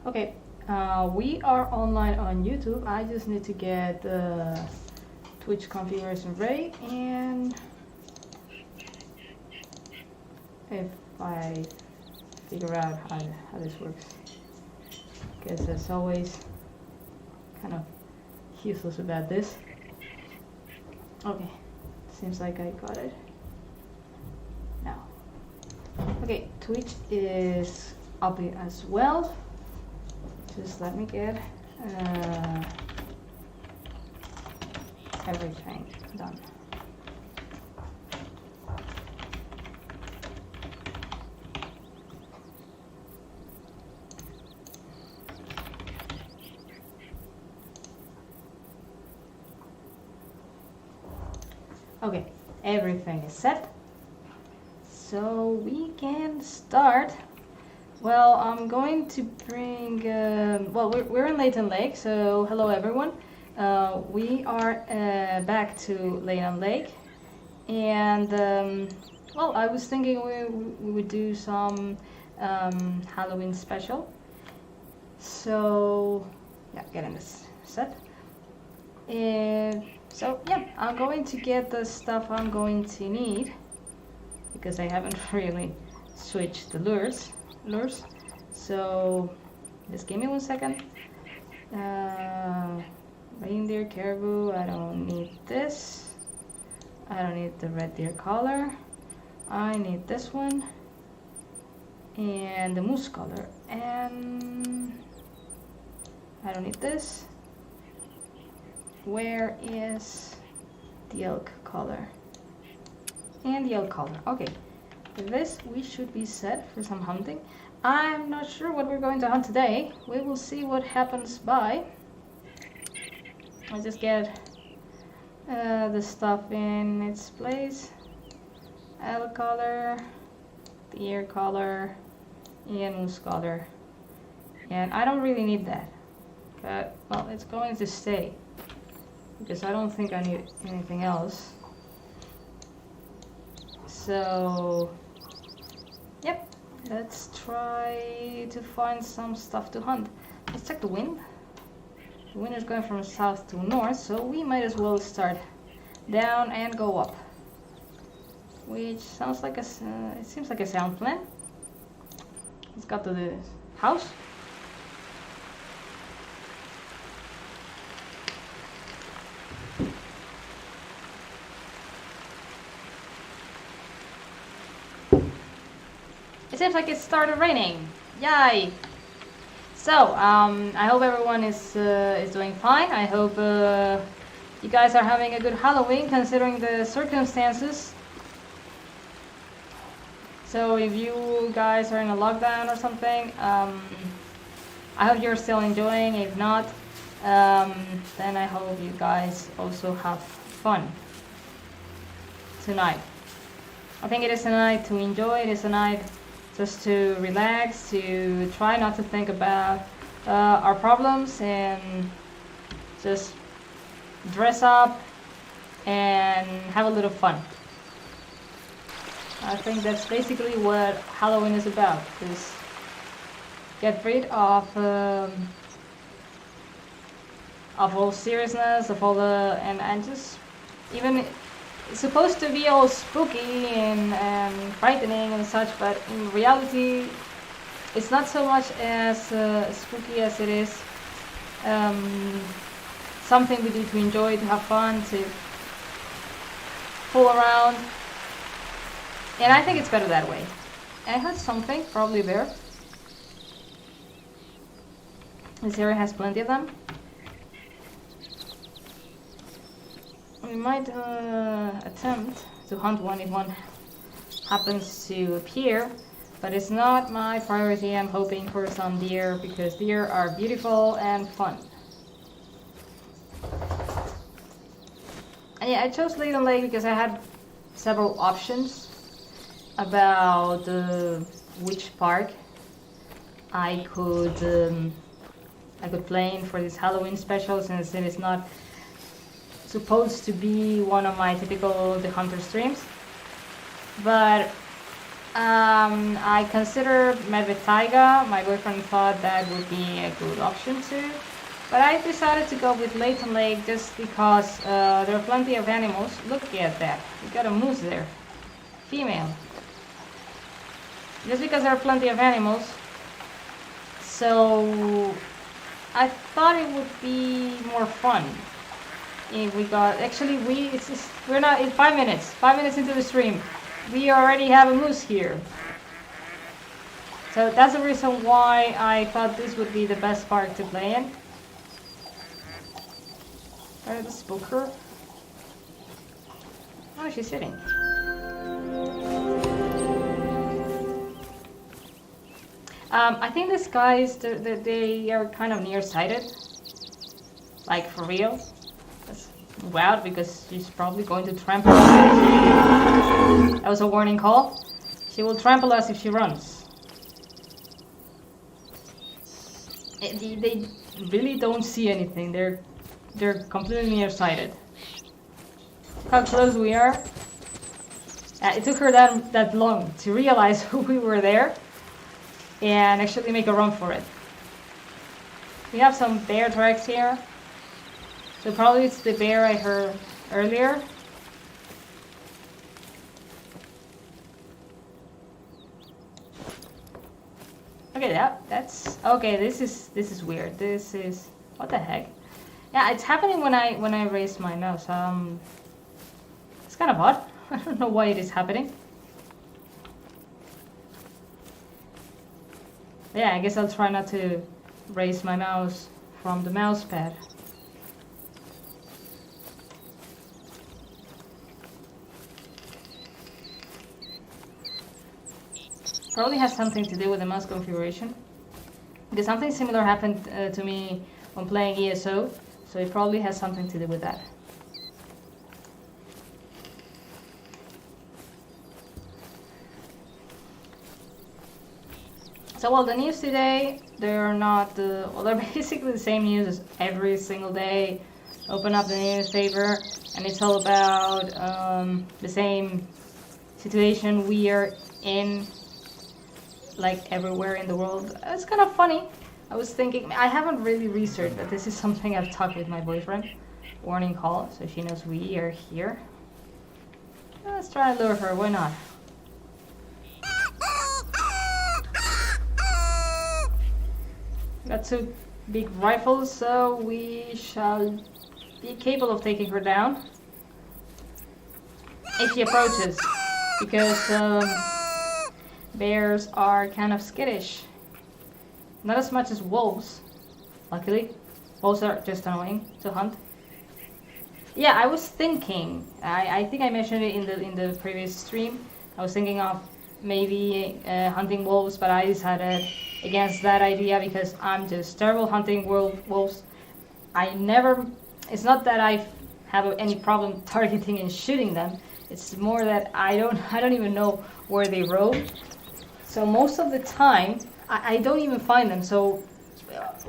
Okay, we are online on YouTube. I just need to get the Twitch configuration ready, and if I figure out how this works, because as always, kind of useless about this. Okay, seems like I got it now. Okay, Twitch is up as well. Just let me get everything done. Okay, everything is set, so we can start. Well, I'm going to bring, well, we're in Layton Lake, so hello everyone. We are back to Layton Lake, and well, I was thinking we would do some Halloween special. So, yeah, getting this set. So, yeah, I'm going to get the stuff I'm going to need, because I haven't really switched the lures. So just give me 1 second. Reindeer, caribou, I don't need this. I don't need the red deer collar. I need this one and the moose collar, and I don't need this. Where is the elk collar? And the elk collar. Okay, with this we should be set for some hunting. I'm not sure what we're going to hunt today. We will see what happens by. I'll just get the stuff in its place. Elk collar, deer collar, and moose collar. And I don't really need that. But, well, it's going to stay, because I don't think I need anything else. So, yep, let's try to find some stuff to hunt. Let's check the wind. The wind is going from south to north, so we might as well start down and go up. Which sounds like it seems like a sound plan. Let's go to the house. It seems like it started raining. Yay! So, I hope everyone is doing fine. I hope you guys are having a good Halloween considering the circumstances. So, if you guys are in a lockdown or something, I hope you're still enjoying. If not, then I hope you guys also have fun tonight. I think it is a night to enjoy. It is a night just to relax, to try not to think about our problems, and just dress up and have a little fun. I think that's basically what Halloween is about, is get rid of all seriousness, of all the, and just, even it's supposed to be all spooky and frightening and such, but in reality it's not so much as spooky as it is something we do to enjoy, to have fun, to fool around, and I think it's better that way. I heard something, probably there. This area has plenty of them. We might attempt to hunt one if one happens to appear, but it's not my priority. I'm hoping for some deer, because deer are beautiful and fun. And yeah, I chose Layton Lake because I had several options about which park I could play in for this Halloween special, since it is not supposed to be one of my typical The Hunter streams. But I considered med with taiga. My boyfriend thought that would be a good option too. But I decided to go with Layton Lake just because there are plenty of animals. Look at that. We got a moose there. Female. Just because there are plenty of animals. So I thought it would be more fun if we got... Actually, we're not in 5 minutes. 5 minutes into the stream. We already have a moose here. So that's the reason why I thought this would be the best park to play in. Try to spook her. Oh, she's sitting. I think these guys, they are kind of nearsighted. Like, for real. That's wild because she's probably going to trample us. That was a warning call. She will trample us if she runs. They really don't see anything. They're completely nearsighted. How close we are. It took her that long to realize we were there and actually make a run for it. We have some bear tracks here. So probably it's the bear I heard earlier. Okay, that's okay. This is weird. This is what the heck? Yeah, it's happening when I raise my mouse. It's kind of odd. I don't know why it is happening. Yeah, I guess I'll try not to raise my mouse from the mouse pad. Probably has something to do with the mouse configuration, because something similar happened to me when playing ESO, so it probably has something to do with that. So, well, the news today, they're not, well, they're basically the same news as every single day. Open up the newspaper, and it's all about the same situation we are in, like everywhere in the world. It's kind of funny. I was thinking, I haven't really researched, but this is something I've talked with my boyfriend. Warning call, so she knows we are here. Let's try to lure her, why not? Got 2 big rifles, so we shall be capable of taking her down if she approaches, because bears are kind of skittish. Not as much as wolves, luckily. Wolves are just annoying to hunt. Yeah, I was thinking, I think I mentioned it in the previous stream. I was thinking of maybe hunting wolves, but I decided against that idea because I'm just terrible hunting wolves. It's not that I have any problem targeting and shooting them. It's more that I don't even know where they roam. So most of the time, I don't even find them. So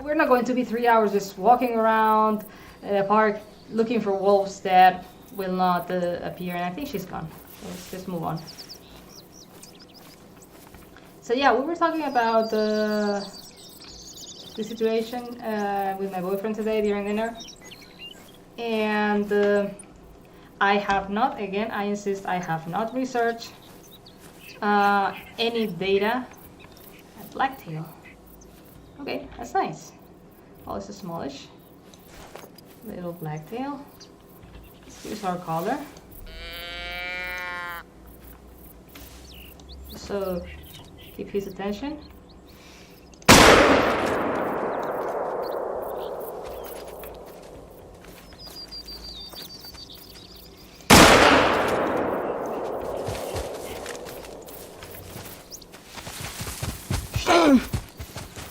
we're not going to be 3 hours just walking around the park looking for wolves that will not appear. And I think she's gone. So let's just move on. So yeah, we were talking about the situation with my boyfriend today during dinner. And I have not, again, I insist, I have not researched any data. A blacktail. Okay, that's nice. Oh, it's a smallish little blacktail. Here's our collar. So keep his attention.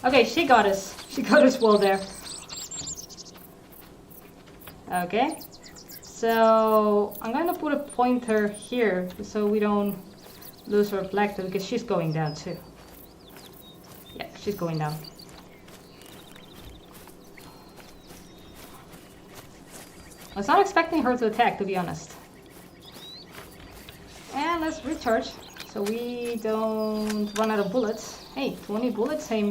Okay, she got us. She got us well there. Okay. So I'm gonna put a pointer here so we don't lose our blacktail because she's going down too. Yeah, she's going down. I was not expecting her to attack, to be honest. And let's recharge so we don't run out of bullets. Hey, 20 bullets. I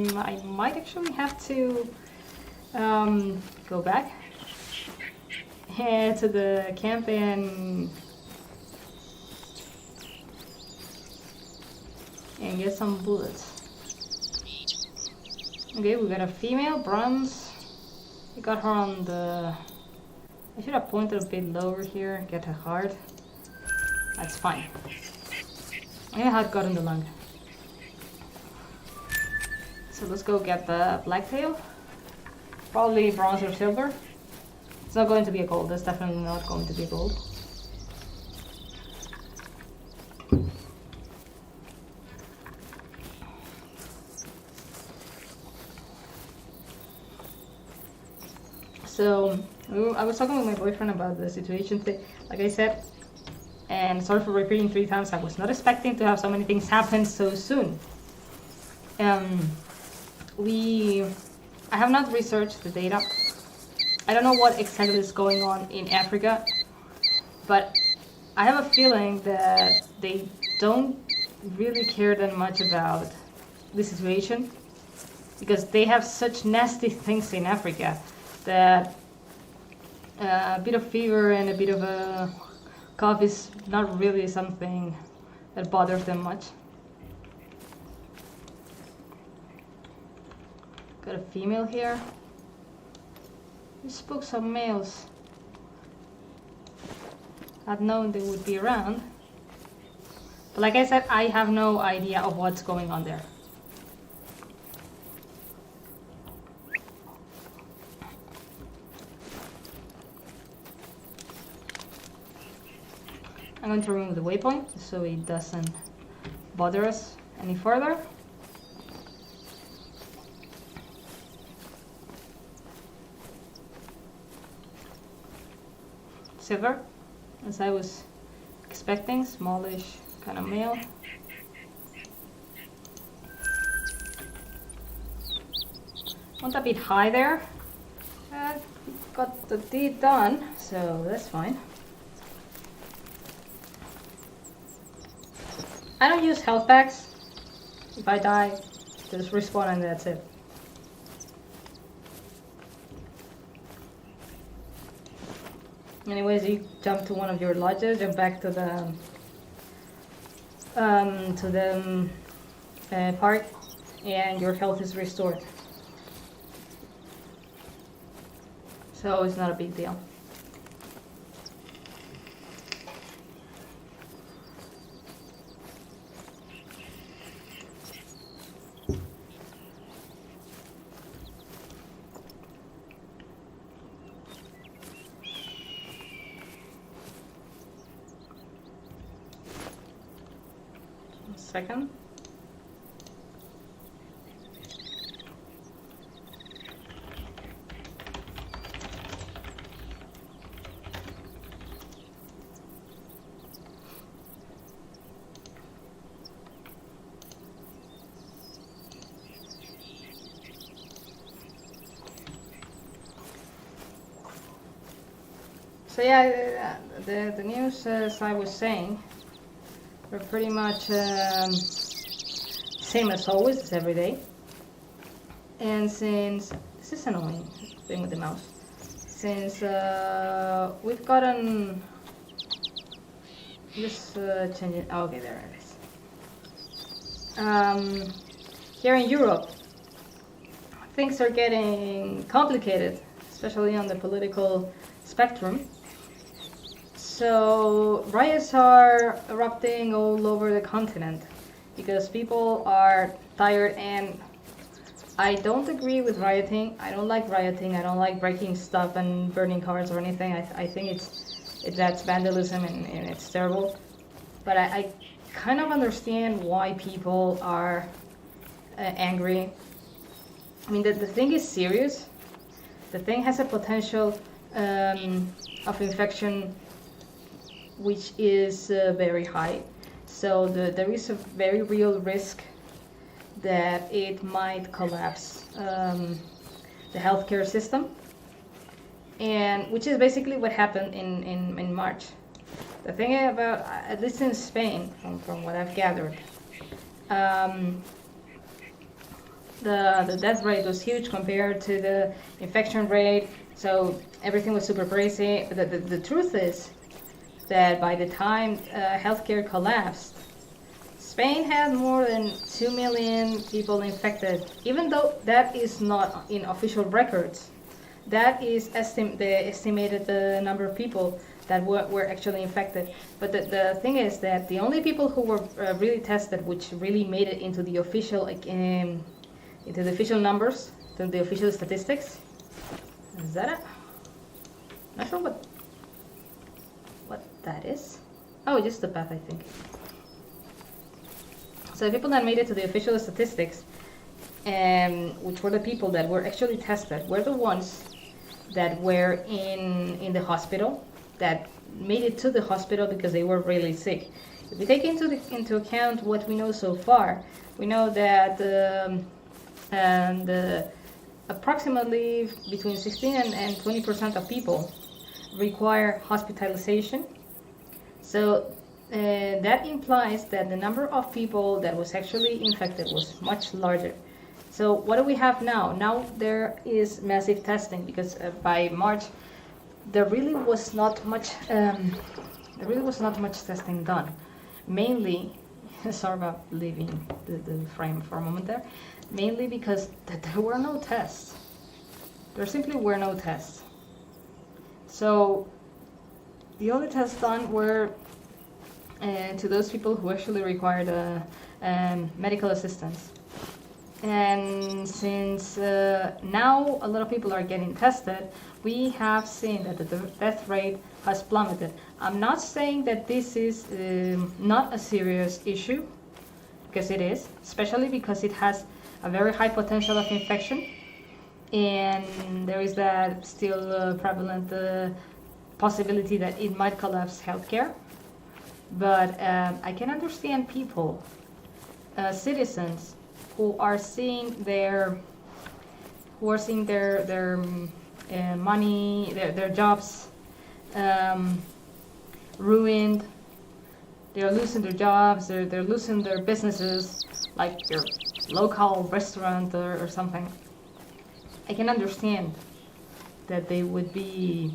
might actually have to go back to the camp and get some bullets. Okay, we got a female, bronze. We got her on the... I should have pointed a bit lower here, get her hard. That's fine. I had gotten the lung. So let's go get the blacktail. Probably bronze or silver. It's not going to be a gold, that's definitely not going to be a gold. So, I was talking with my boyfriend about the situation today, like I said, and sorry for repeating 3 times, I was not expecting to have so many things happen so soon. I have not researched the data. I don't know what exactly is going on in Africa, but I have a feeling that they don't really care that much about the situation, because they have such nasty things in Africa that a bit of fever and a bit of a cough is not really something that bothers them much. Got a female here. We spoke some males. I'd known they would be around. But like I said, I have no idea of what's going on there. I'm going to remove the waypoint so it doesn't bother us any further. Silver, as I was expecting, smallish kind of male. Went a bit high there. Got the deed done, so that's fine. I don't use health packs. If I die, just respawn and that's it. Anyways, you jump to one of your lodges, jump back to the park, and your health is restored. So it's not a big deal. Second. So yeah, the news, as I was saying, we're pretty much same as always, it's every day. And since, this is annoying, thing with the mouse. Since we've gotten, just change it, okay, there it is. Here in Europe, things are getting complicated, especially on the political spectrum. So riots are erupting all over the continent because people are tired, and I don't agree with rioting. I don't like rioting. I don't like breaking stuff and burning cars or anything. I think that's vandalism and it's terrible. But I kind of understand why people are angry. I mean, the thing is serious. The thing has a potential of infection which is very high. So there is a very real risk that it might collapse the healthcare system, and which is basically what happened in March. The thing about, at least in Spain, from what I've gathered, the death rate was huge compared to the infection rate, so everything was super crazy. But the truth is that by the time healthcare collapsed, Spain had more than 2 million people infected, even though that is not in official records. That is the estimated number of people that were actually infected. But the thing is that the only people who were really tested, which really made it into the official numbers, to the official statistics. Is that it? Not sure what that is. Oh, just the path, I think. So the people that made it to the official statistics, which were the people that were actually tested, were the ones that were in the hospital, that made it to the hospital because they were really sick. If we take into account what we know so far, we know that approximately between 16 and 20% of people require hospitalization. So that implies that the number of people that was actually infected was much larger. So what do we have now? Now there is massive testing, because by March there really was not much testing done. Mainly, sorry about leaving the frame for a moment there. Mainly because there were no tests. There simply were no tests. So the only tests done were to those people who actually required medical assistance. And since now a lot of people are getting tested, we have seen that the death rate has plummeted. I'm not saying that this is not a serious issue, because it is, especially because it has a very high potential of infection, and there is that still prevalent possibility that it might collapse healthcare. But I can understand people, citizens, who are seeing their money, their jobs ruined. They're losing their jobs. They're losing their businesses, like their local restaurant or something. I can understand that they would be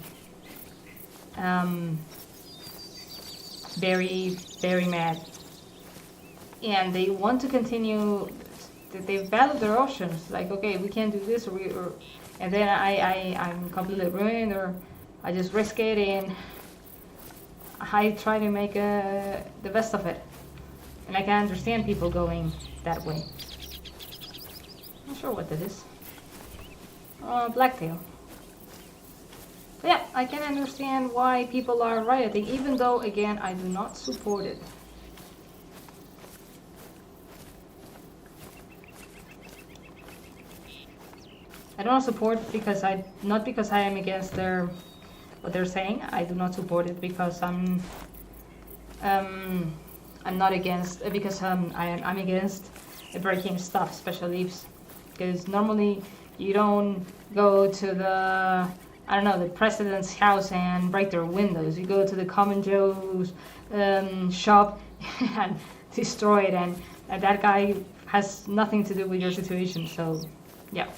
very, very mad, and they want to continue. They value their options, like, okay, we can't do this, and then I'm completely ruined, or I just risk it and I try to make the best of it. And I can understand people going that way. Not sure what that is. Blacktail. But yeah, I can understand why people are rioting, even though, again, I do not support it. I don't support because not because I am against what they're saying. I do not support it because I'm not against, because I'm against breaking stuff, especially because normally you don't go to the president's house and break their windows. You go to the Common Joe's shop and destroy it, and that guy has nothing to do with your situation. So yeah.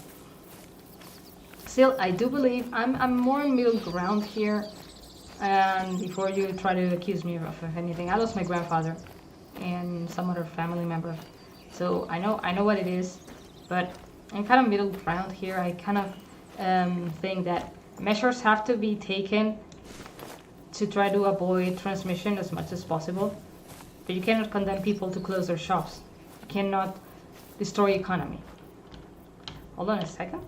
Still, I do believe I'm more middle ground here. And before you try to accuse me of anything, I lost my grandfather and some other family member, so I know what it is. But I'm kind of middle ground here. I kind of think that measures have to be taken to try to avoid transmission as much as possible. But you cannot condemn people to close their shops. You cannot destroy economy. Hold on a second.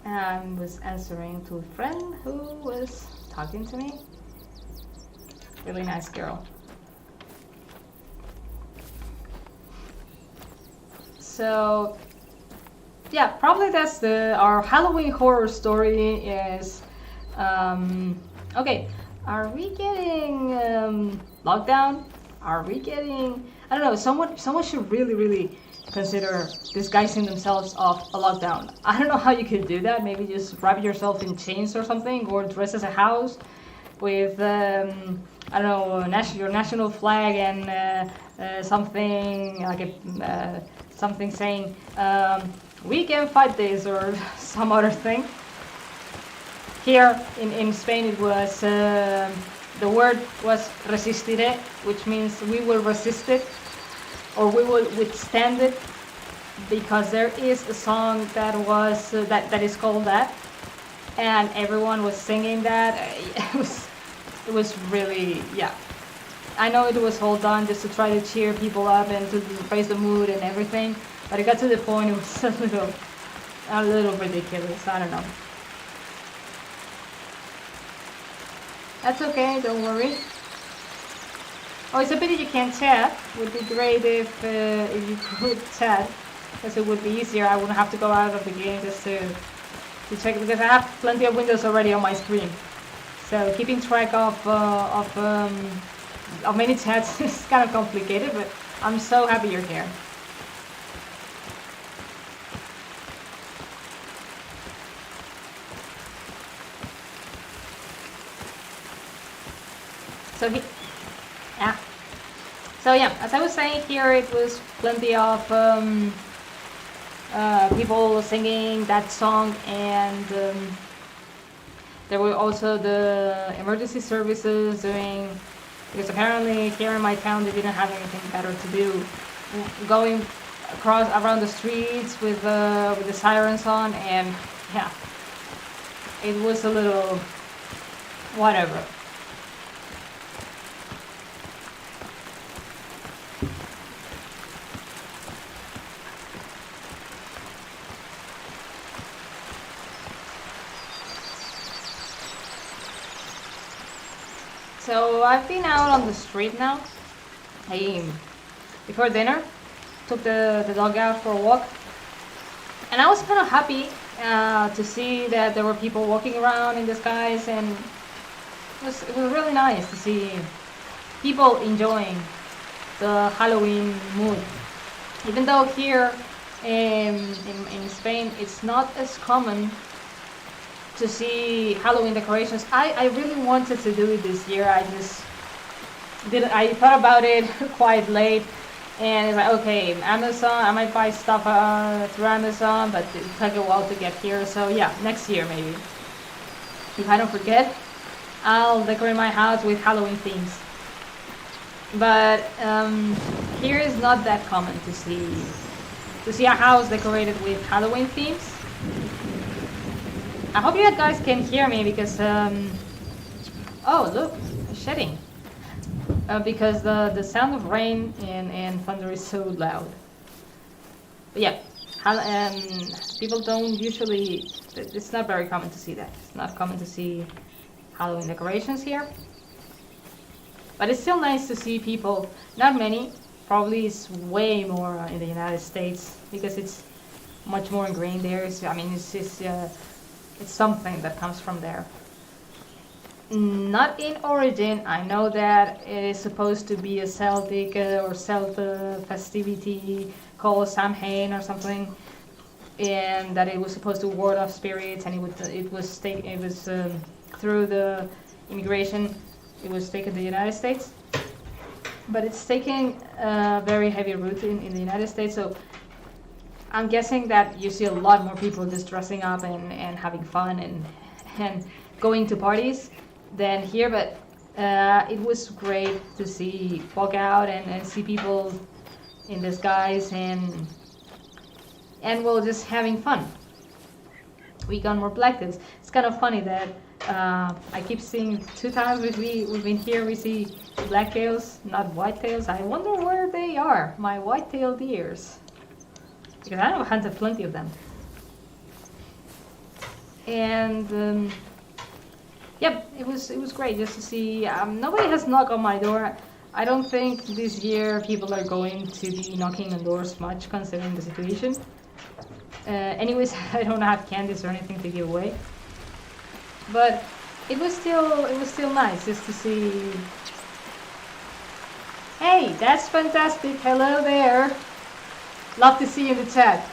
I was answering to a friend who was talking to me. Really nice girl. So yeah, probably that's our Halloween horror story is okay. Are we getting lockdown? Are we getting, I don't know, someone should really consider disguising themselves of a lockdown. I don't know how you could do that. Maybe just wrap yourself in chains or something, or dress as a house with I don't know, your national flag and something like something saying we can fight this or some other thing. Here in Spain it was the word was resistiré, which means we will resist it or we will withstand it, because there is a song that was that is called that, and everyone was singing that. It was really, yeah. I know it was all done just to try to cheer people up and to raise the mood and everything, but it got to the point it was a little ridiculous. I don't know. That's okay, don't worry. Oh, it's a pity you can't chat. Would be great if you could chat, because it would be easier. I wouldn't have to go out of the game just to check, because I have plenty of windows already on my screen. So keeping track of many chats is kind of complicated, but I'm so happy you're here. So yeah, as I was saying, here it was plenty of people singing that song, and there were also the emergency services doing, because apparently here in my town they didn't have anything better to do, going around the streets with the sirens on, and yeah, it was a little whatever. So I've been out on the street now. Before dinner, took the dog out for a walk, and I was kind of happy to see that there were people walking around in disguise, and it was really nice to see people enjoying the Halloween mood. Even though here in Spain it's not as common to see Halloween decorations. I really wanted to do it this year. I just didn't. I thought about it quite late, and it's like, okay, Amazon. I might buy stuff through Amazon, but it took a while to get here. So yeah, next year maybe. If I don't forget, I'll decorate my house with Halloween themes. But here is not that common to see a house decorated with Halloween themes. I hope you guys can hear me, because oh look, shedding, because the sound of rain and thunder is so loud. But yeah, people don't usually, it's not very common to see that. It's not common to see Halloween decorations here, but it's still nice to see people. Not many, probably it's way more in the United States, because it's much more ingrained there. So, I mean, it's something that comes from there. Not in origin. I know that it is supposed to be a Celtic or Celt festivity called Samhain or something, and that it was supposed to ward off spirits, and it was through the immigration, it was taken to the United States, but it's taking a very heavy root in the United States. So I'm guessing that you see a lot more people just dressing up and having fun and going to parties than here, but it was great to walk out and see people in disguise and well, just having fun. We got more Blacktails. It's kind of funny that I keep seeing 2 times we've been here, we see Blacktails, not Whitetails. I wonder where they are, my white-tailed deers. Because I know I hunted plenty of them. And Yep, it was great just to see. Nobody has knocked on my door. I don't think this year people are going to be knocking on doors much considering the situation. Anyways, I don't have candies or anything to give away. But it was still nice just to see. Hey, that's fantastic. Hello there. Love to see you in the chat.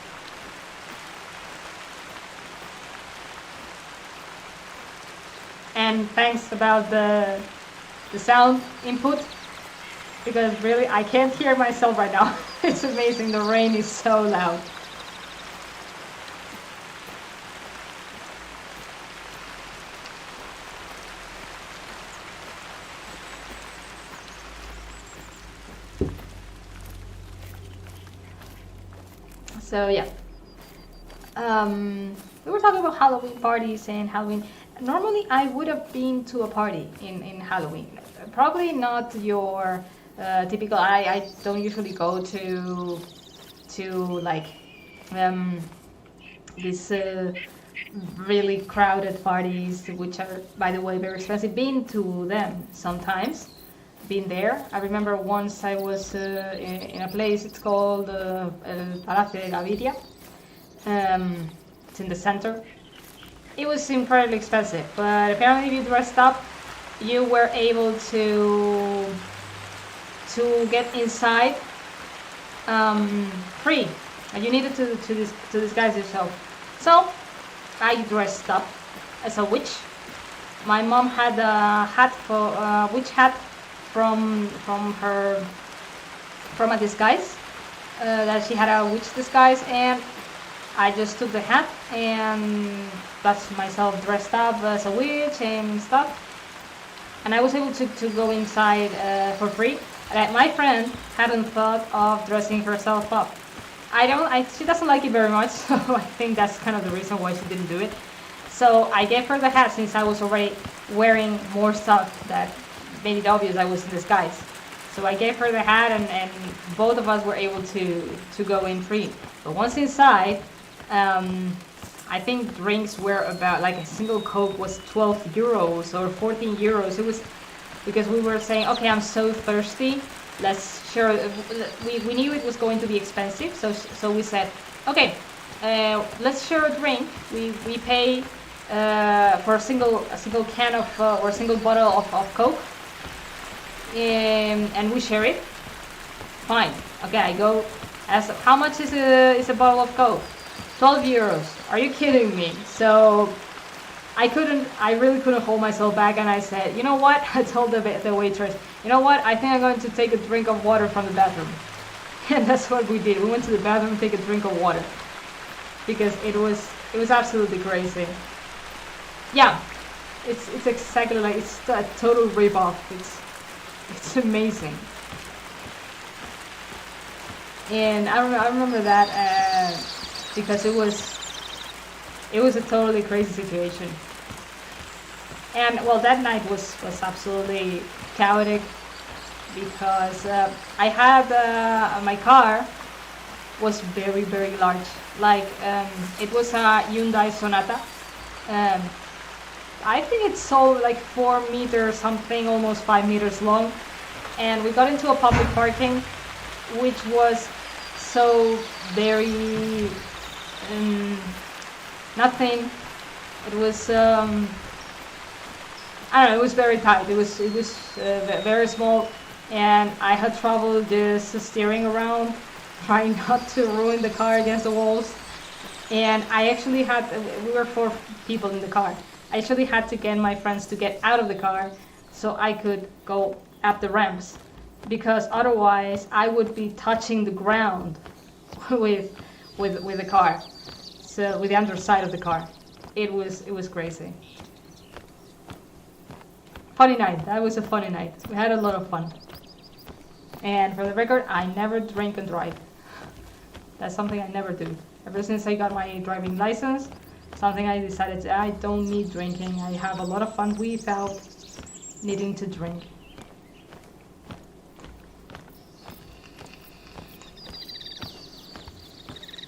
And thanks about the sound input, because really I can't hear myself right now. It's amazing, the rain is so loud. So yeah, we were talking about Halloween parties and Halloween. Normally I would have been to a party in Halloween. Probably not your typical. I don't usually go to like these really crowded parties, which are, by the way, very expensive. Been to them sometimes. Been there. I remember once I was in a place, it's called El Palacio de Gaviria. It's in the center. It was incredibly expensive, but apparently if you dressed up, you were able to get inside free. And you needed to disguise yourself. So I dressed up as a witch. My mom had a hat for witch hat from a disguise that she had a witch disguise, and I just took the hat and got myself dressed up as a witch and stuff, and I was able to go inside for free. My friend hadn't thought of dressing herself up. She doesn't like it very much, so I think that's kind of the reason why she didn't do it. So I gave her the hat since I was already wearing more stuff that made it obvious I was in disguise. So I gave her the hat, and both of us were able to go in free. But once inside, I think drinks were about, like, a single Coke was 12 euros or 14 euros. It was because we were saying, okay, I'm so thirsty. Let's share. We knew it was going to be expensive, so we said, okay, let's share a drink. We pay for a single can of or a single bottle of Coke, and we share it. Fine. Okay, I go. Ask, how much is a bottle of Coke? 12 euros. Are you kidding me? So I really couldn't hold myself back, and I said, you know what? I told the waitress, you know what? I think I'm going to take a drink of water from the bathroom. And that's what we did. We went to the bathroom to take a drink of water, because it was absolutely crazy. Yeah, it's exactly like, it's a total rip-off. It's amazing. And I remember that because it was a totally crazy situation. And well, that night was absolutely chaotic, because I had my car was very, very large. Like it was a Hyundai Sonata. I think it's so like 4 meters something, almost 5 meters long. And we got into a public parking, which was so very nothing. It was I don't know. It was very tight. It was very small, and I had trouble just steering around, trying not to ruin the car against the walls. And I actually we were 4 people in the car. I actually had to get my friends to get out of the car so I could go up the ramps, because otherwise I would be touching the ground with the car. So with the underside of the car. It was crazy. Funny night. That was a funny night. We had a lot of fun. And for the record, I never drink and drive. That's something I never do. Ever since I got my driving license, something I decided I don't need drinking. I have a lot of fun without needing to drink.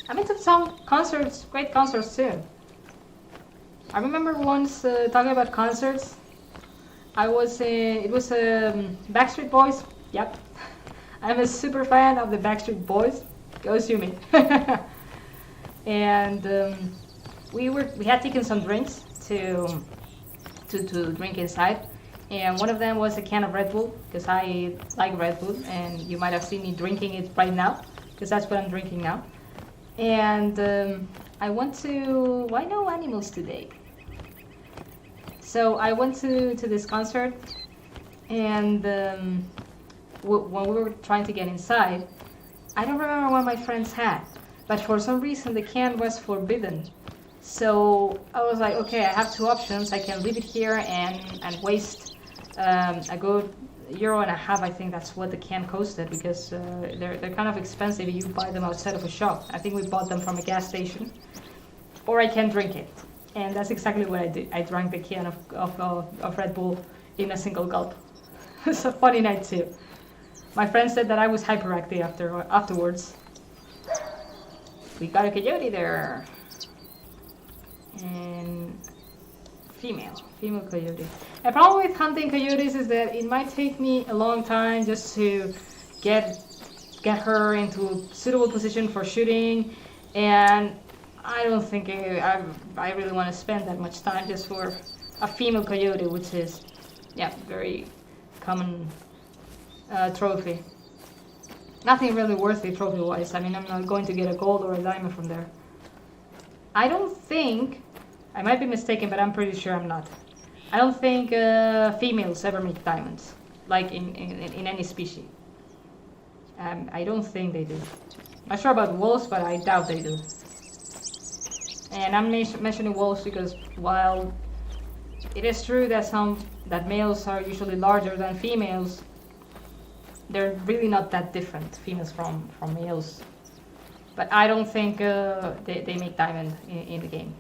I've been to some concerts, great concerts too. I remember once talking about concerts. It was Backstreet Boys. Yep. I'm a super fan of the Backstreet Boys. Go assume it. And we had taken some drinks to drink inside, and one of them was a can of Red Bull because I like Red Bull, and you might have seen me drinking it right now because that's what I'm drinking now. And I went to why no animals today? So I went to this concert, and when we were trying to get inside, I don't remember what my friends had, but for some reason the can was forbidden. So I was like, okay, I have two options. I can leave it here and waste a good €1.50. I think that's what the can costed, because they're kind of expensive if you buy them outside of a shop. I think we bought them from a gas station. Or I can drink it. And that's exactly what I did. I drank the can of Red Bull in a single gulp. It's a funny night too. My friend said that I was hyperactive afterwards. We got a coyote there. And female coyote. The problem with hunting coyotes is that it might take me a long time just to get her into a suitable position for shooting, and I don't think I really want to spend that much time just for a female coyote, which is, yeah, very common trophy. Nothing really worthy trophy-wise. I mean, I'm not going to get a gold or a diamond from there. I don't think, I might be mistaken, but I'm pretty sure I'm not. I don't think females ever make diamonds, like in any species. I don't think they do. I'm not sure about wolves, but I doubt they do. And I'm mentioning wolves because while it is true that males are usually larger than females, they're really not that different, females from males. But I don't think they make diamond in the game.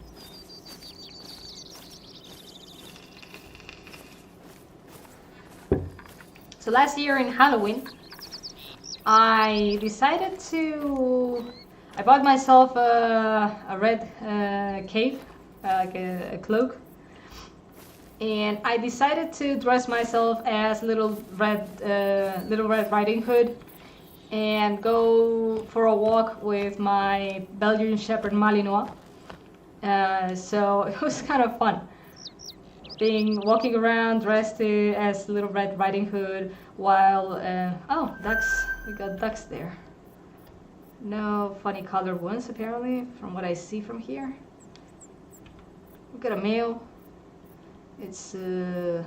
So last year in Halloween, I bought myself a red cape, like a cloak, and I decided to dress myself as Little Red Riding Hood and go for a walk with my Belgian Shepherd Malinois. So it was kind of fun, walking around dressed as Little Red Riding Hood while oh, ducks! We got ducks there. No funny colored ones apparently, from what I see from here. We got a male. It's a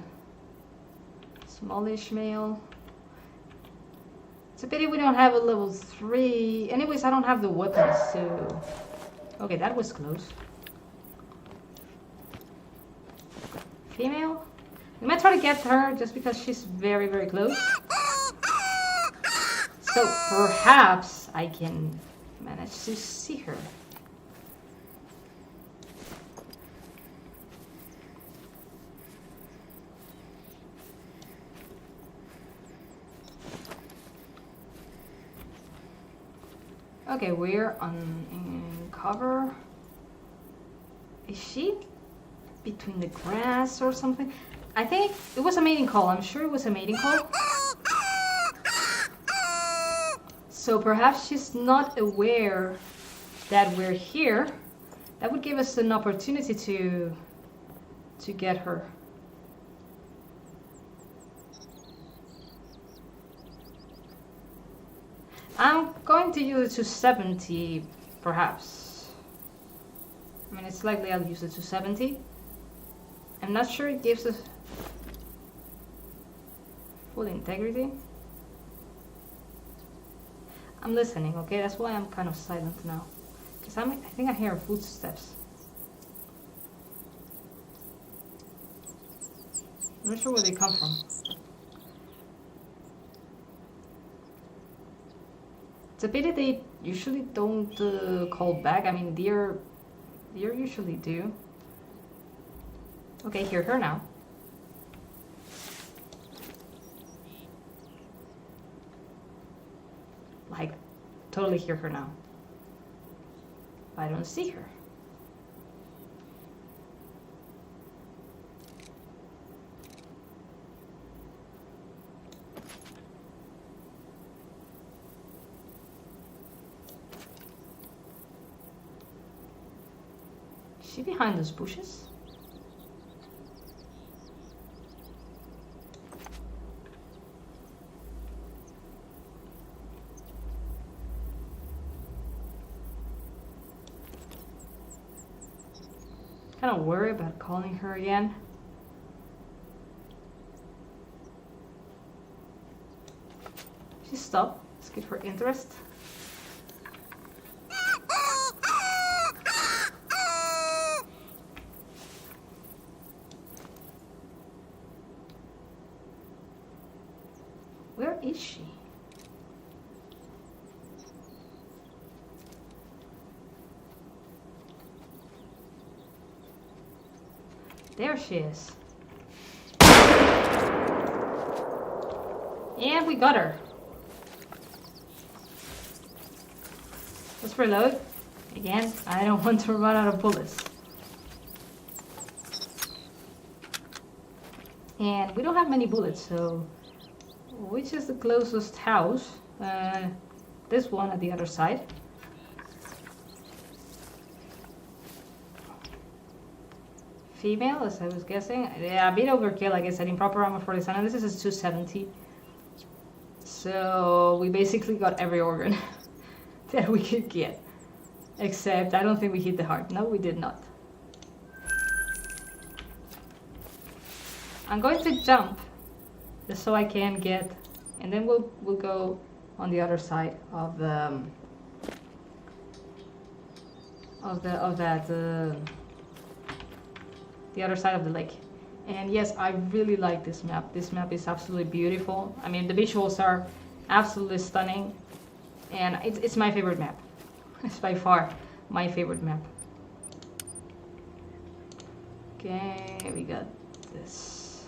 smallish male. It's a pity we don't have a level 3. Anyways, I don't have the weapons, so... Okay, that was close. Female? We might try to get her just because she's very, very close. So perhaps I can manage to see her. Okay, we're in cover. Is she between the grass or something? I think it was a mating call. I'm sure it was a mating call. So perhaps she's not aware that we're here. That would give us an opportunity to get her. I'm going to use it to 70, perhaps. I mean, it's likely I'll use it to 70. I'm not sure it gives us full integrity. I'm listening, okay? That's why I'm kind of silent now. Because I think I hear footsteps. I'm not sure where they come from. It's a pity they usually don't call back. I mean, deer usually do. Okay, hear her now. Like, totally hear her now. I don't see her. Is she behind those bushes? Kind of worried about calling her again. She stopped. Let's give her interest. Where is she? There she is. And we got her. Let's reload. Again, I don't want to run out of bullets. And we don't have many bullets, so which is the closest house? This one at the other side. Female, as I was guessing. Yeah, a bit overkill, I guess, in proper armor 47. This is 270. So we basically got every organ that we could get. Except, I don't think we hit the heart. No, we did not. I'm going to jump just so I can get, and then we'll go on the other side of the the other side of the lake. And yes, I really like this map. This map is absolutely beautiful. I mean, the visuals are absolutely stunning, and it's my favorite map. It's by far my favorite map. Okay, we got this.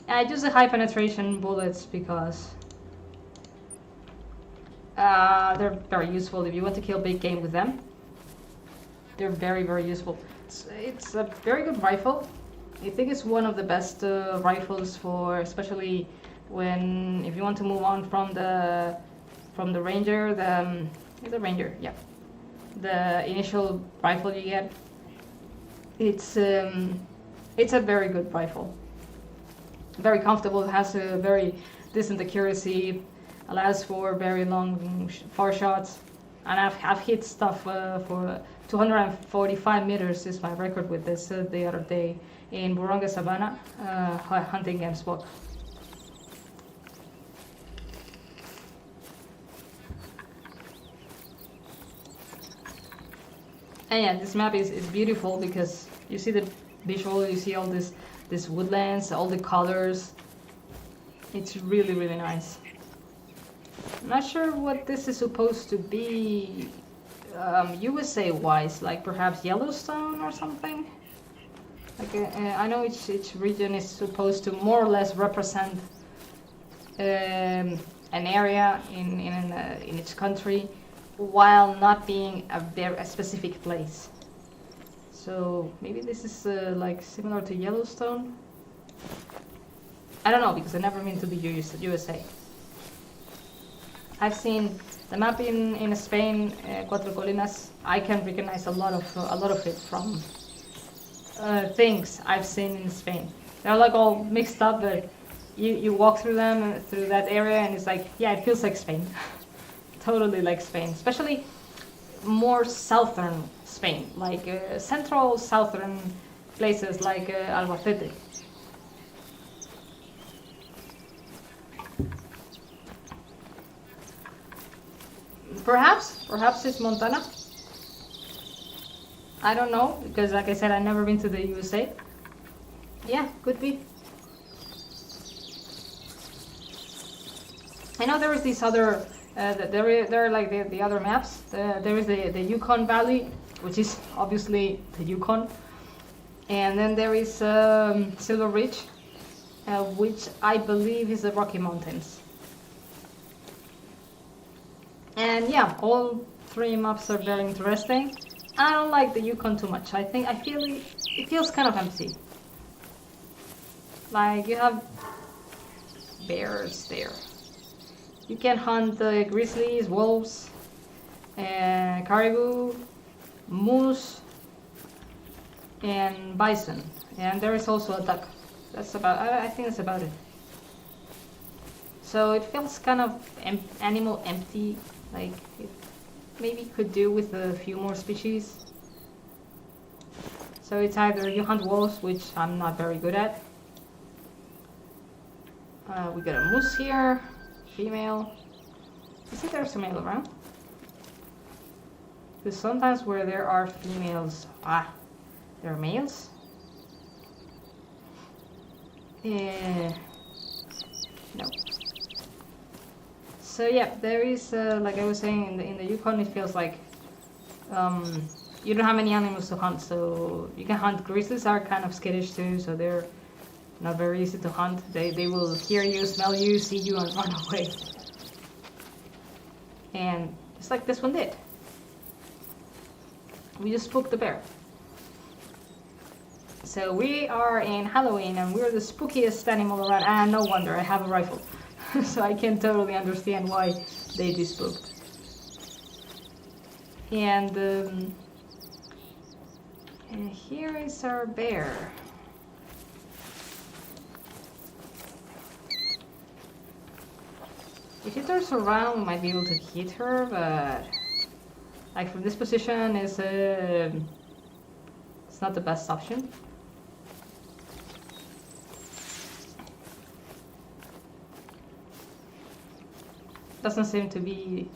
I use the high penetration bullets because they're very useful if you want to kill big game with them. They're very, very useful. It's a very good rifle. I think it's one of the best rifles for, especially when if you want to move on from the ranger, the ranger, yeah, the initial rifle you get. It's a very good rifle. Very comfortable. It has a very decent accuracy. Allows for very long, far shots. And I've hit stuff for 245 meters is my record with this the other day in Buronga Savannah hunting game spot. And yeah, this map is beautiful because you see the visual, you see all this woodlands, all the colors. It's really, really nice. I'm not sure what this is supposed to be USA wise, like perhaps Yellowstone or something. Like I know each region is supposed to more or less represent an area in each country, while not being a specific place. So maybe this is like similar to Yellowstone. I don't know because I've never been to the USA. I've seen the map in Spain, Cuatro Colinas. I can recognize a lot of it from things I've seen in Spain. They're like all mixed up, but you walk through them through that area, and it's like, yeah, it feels like Spain, totally like Spain. Especially more southern Spain, like central southern places like Albacete. Perhaps it's Montana. I don't know, because like I said, I've never been to the USA. Yeah, could be. I know there is these other, there are like the other maps. There is the Yukon Valley, which is obviously the Yukon. And then there is Silver Ridge, which I believe is the Rocky Mountains. And yeah, all three maps are very interesting. I don't like the Yukon too much. I feel it feels kind of empty. Like you have bears there. You can hunt grizzlies, wolves, caribou, moose, and bison, and there is also a duck. That's about, I think that's about it. So it feels kind of animal empty, like it maybe could do with a few more species. So it's either you hunt wolves, which I'm not very good at. We got a moose here, female. I see there's a male around. Because sometimes where there are females, there are males. No. So yeah, there is, like I was saying, in the Yukon it feels like you don't have many animals to hunt, so you can hunt. Grizzlies are kind of skittish too, so they're not very easy to hunt. They will hear you, smell you, see you, and run away. And just like this one did. We just spooked the bear. So we are in Halloween, and we're the spookiest animal around. And no wonder, I have a rifle. So I can totally understand why they be spooked. And here is our bear. If she turns around, we might be able to hit her, but like from this position, it's not the best option. Doesn't seem to be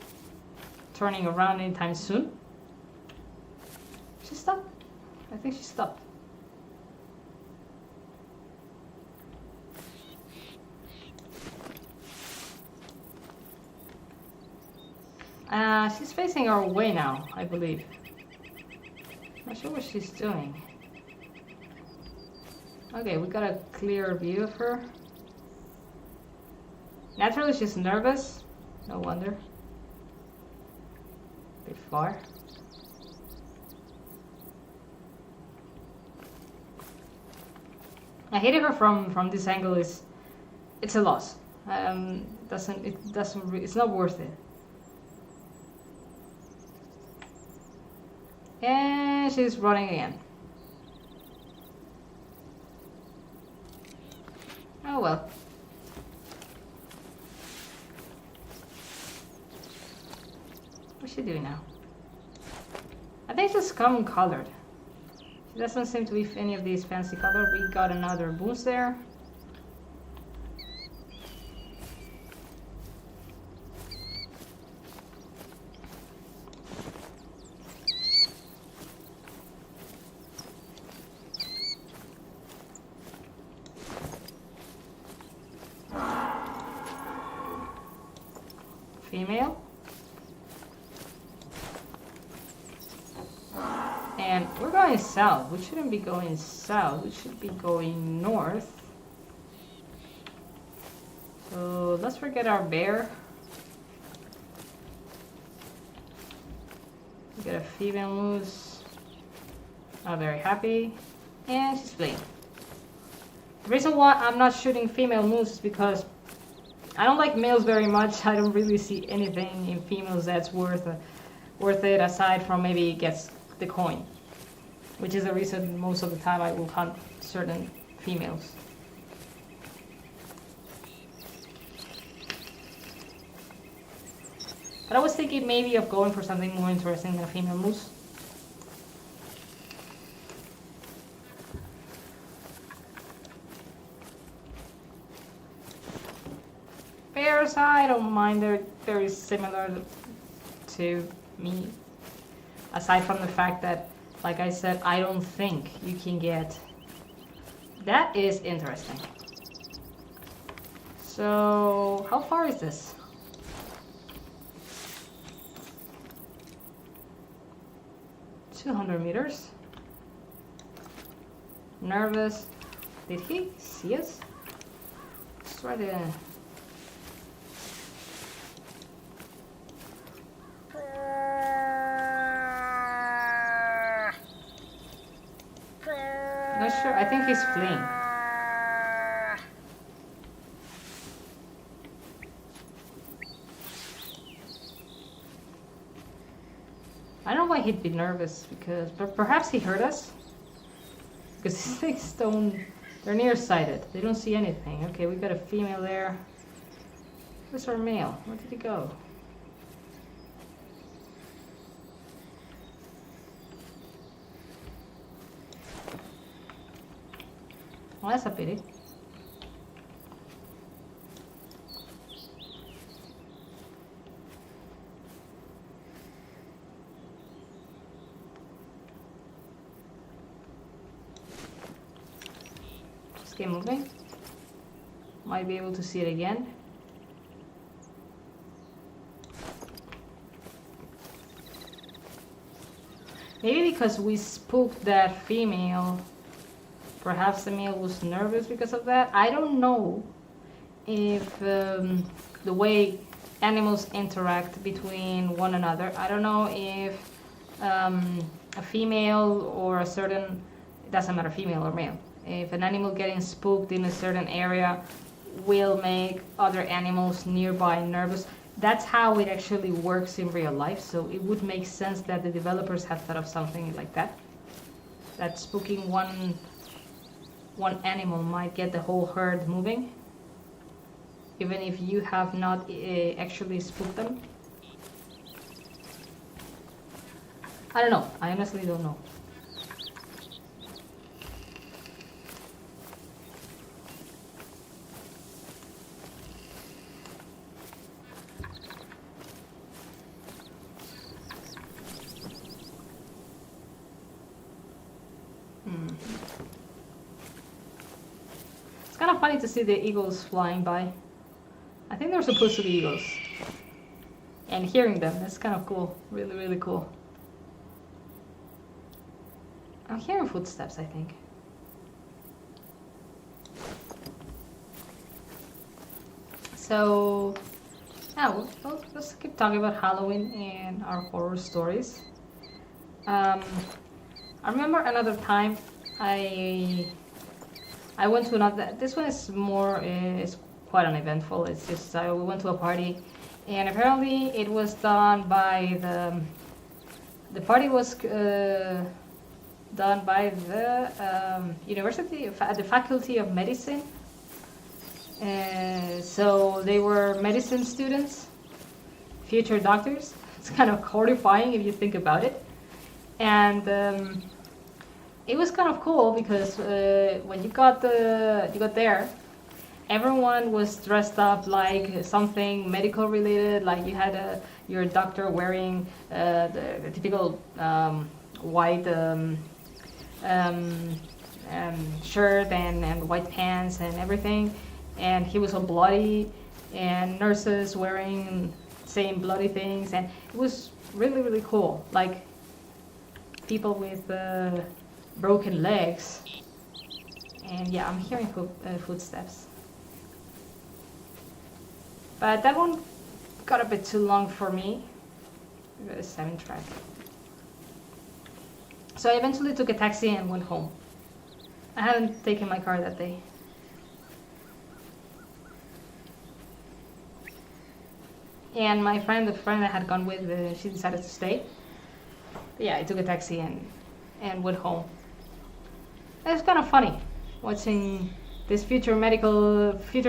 turning around anytime soon. She stopped. I think she stopped. She's facing our way now, I believe. Not sure what she's doing. Okay, we got a clear view of her. Naturally, she's nervous. No wonder. A bit far. I hitting her from this angle it's a loss. It's not worth it. And she's running again. Oh well. What's she doing now? I think she's common colored. She doesn't seem to be any of these fancy colors. We got another boost there. Female. And we're going south. We shouldn't be going south. We should be going north. So let's forget our bear. We got a female moose. Not very happy. And she's fleeing. The reason why I'm not shooting female moose is because I don't like males very much. I don't really see anything in females that's worth it aside from maybe it gets the coin, which is the reason most of the time I will hunt certain females. But I was thinking maybe of going for something more interesting than a female moose. Bears, I don't mind. They're very similar to me. Aside from the fact that, like I said, I don't think you can get... That is interesting. So, how far is this? $200 meters. Nervous. Did he see us? Let's try to... Not sure. I think he's fleeing. I don't know why he'd be nervous, because but perhaps he heard us. because these things don't... They're nearsighted. They don't see anything. Okay, we got a female there. Where's our male? Where did he go? Well, that's a pity. Just keep moving. Might be able to see it again. Maybe because we spooked that female, perhaps the male was nervous because of that. I don't know if the way animals interact between one another. I don't know if a female or a certain, it doesn't matter female or male, if an animal getting spooked in a certain area will make other animals nearby nervous. That's how it actually works in real life, so it would make sense that the developers have thought of something like that. That spooking one animal might get the whole herd moving, even if you have not actually spooked them. I don't know. I honestly don't know. It's kind of funny to see the eagles flying by. I think they're supposed to be eagles. And hearing them, that's kind of cool. Really, really cool. I'm hearing footsteps, I think. So, yeah, let's keep talking about Halloween and our horror stories. I remember another time I went to another. This one is more is quite uneventful. It's just we went to a party, and apparently it was done by the party was done by the university, the faculty of medicine. So they were medicine students, future doctors. It's kind of horrifying if you think about it, and it was kind of cool because when you got there, everyone was dressed up like something medical related. Like you had your doctor wearing the typical white shirt and white pants and everything, and he was all bloody, and nurses wearing same bloody things, and it was really, really cool. Like people with broken legs, and yeah, I'm hearing footsteps. But that one got a bit too long for me. We got a 7-track. So I eventually took a taxi and went home. I hadn't taken my car that day. And my friend, the friend I had gone with, she decided to stay. But yeah, I took a taxi and went home. It's kind of funny watching these future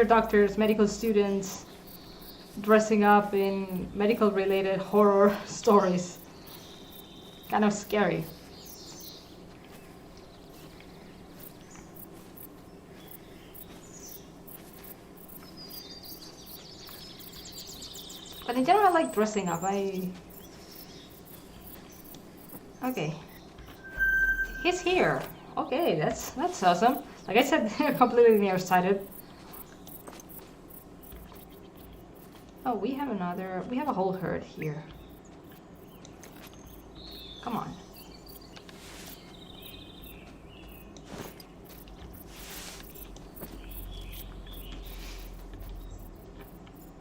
doctors, medical students dressing up in medical related horror stories. Kind of scary. But in general, I like dressing up. Okay. He's here. Okay, that's awesome. Like I said, they're completely nearsighted. Oh, we have a whole herd here. Come on.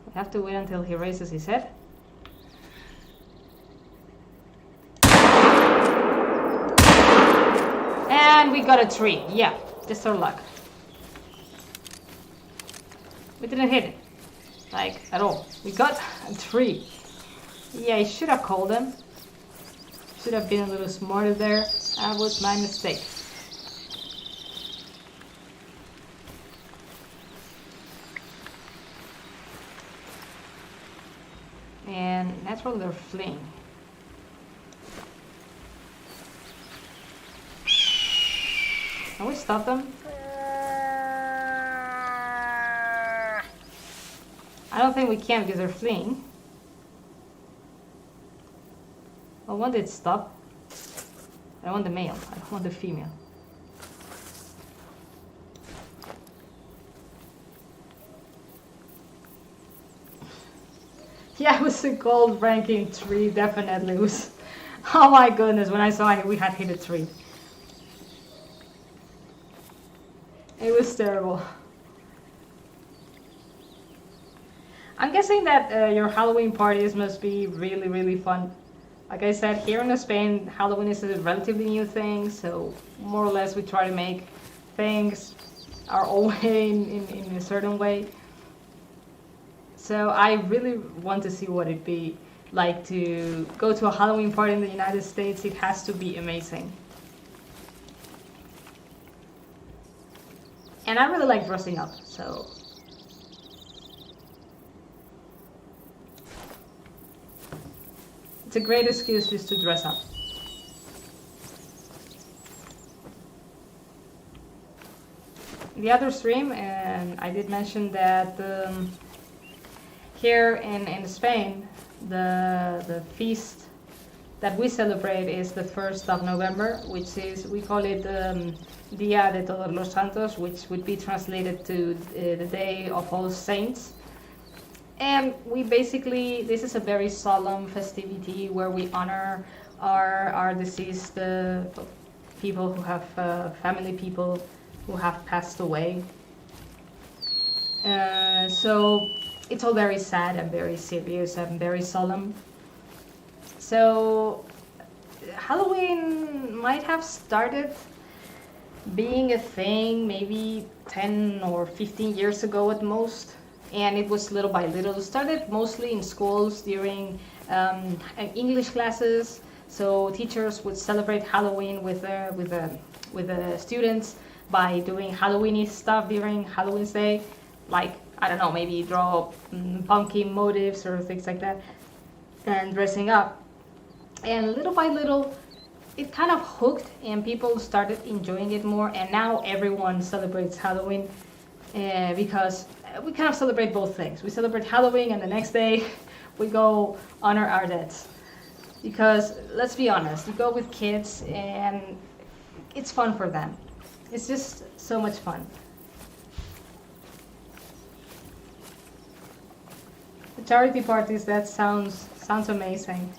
We have to wait until he raises his head. And we got a tree. Yeah, just our luck. We didn't hit it. Like, at all. We got a tree. Yeah, I should have called them. Should have been a little smarter there. That was my mistake. And naturally they're fleeing. Can we stop them? I don't think we can because they're fleeing. Well, one did stop. I want the male. I don't want the female. Yeah, it was a gold ranking 3, definitely. It was. Oh my goodness, when I saw it, we had hit a 3. It was terrible. I'm guessing that your Halloween parties must be really, really fun. Like I said, here in Spain, Halloween is a relatively new thing, so more or less we try to make things our own way in a certain way. So I really want to see what it'd be like to go to a Halloween party in the United States. It has to be amazing. And I really like dressing up, so... It's a great excuse just to dress up. The other stream, and I did mention that here in Spain, the feast that we celebrate is the 1st of November, which is, we call it Dia de Todos los Santos, which would be translated to the Day of All Saints. And we basically, this is a very solemn festivity where we honor our deceased people who have, family people who have passed away. So it's all very sad and very serious and very solemn. So Halloween might have started being a thing maybe 10 or 15 years ago at most. And it was little by little. It started mostly in schools during English classes. So teachers would celebrate Halloween with the students by doing Halloweeny stuff during Halloween's Day, like, I don't know, maybe draw pumpkin motifs or things like that, and dressing up. And little by little, it kind of hooked, and people started enjoying it more. And now everyone celebrates Halloween because we kind of celebrate both things. We celebrate Halloween, and the next day we go honor our deads. Because let's be honest, you go with kids and it's fun for them. It's just so much fun. The charity parties, that sounds amazing.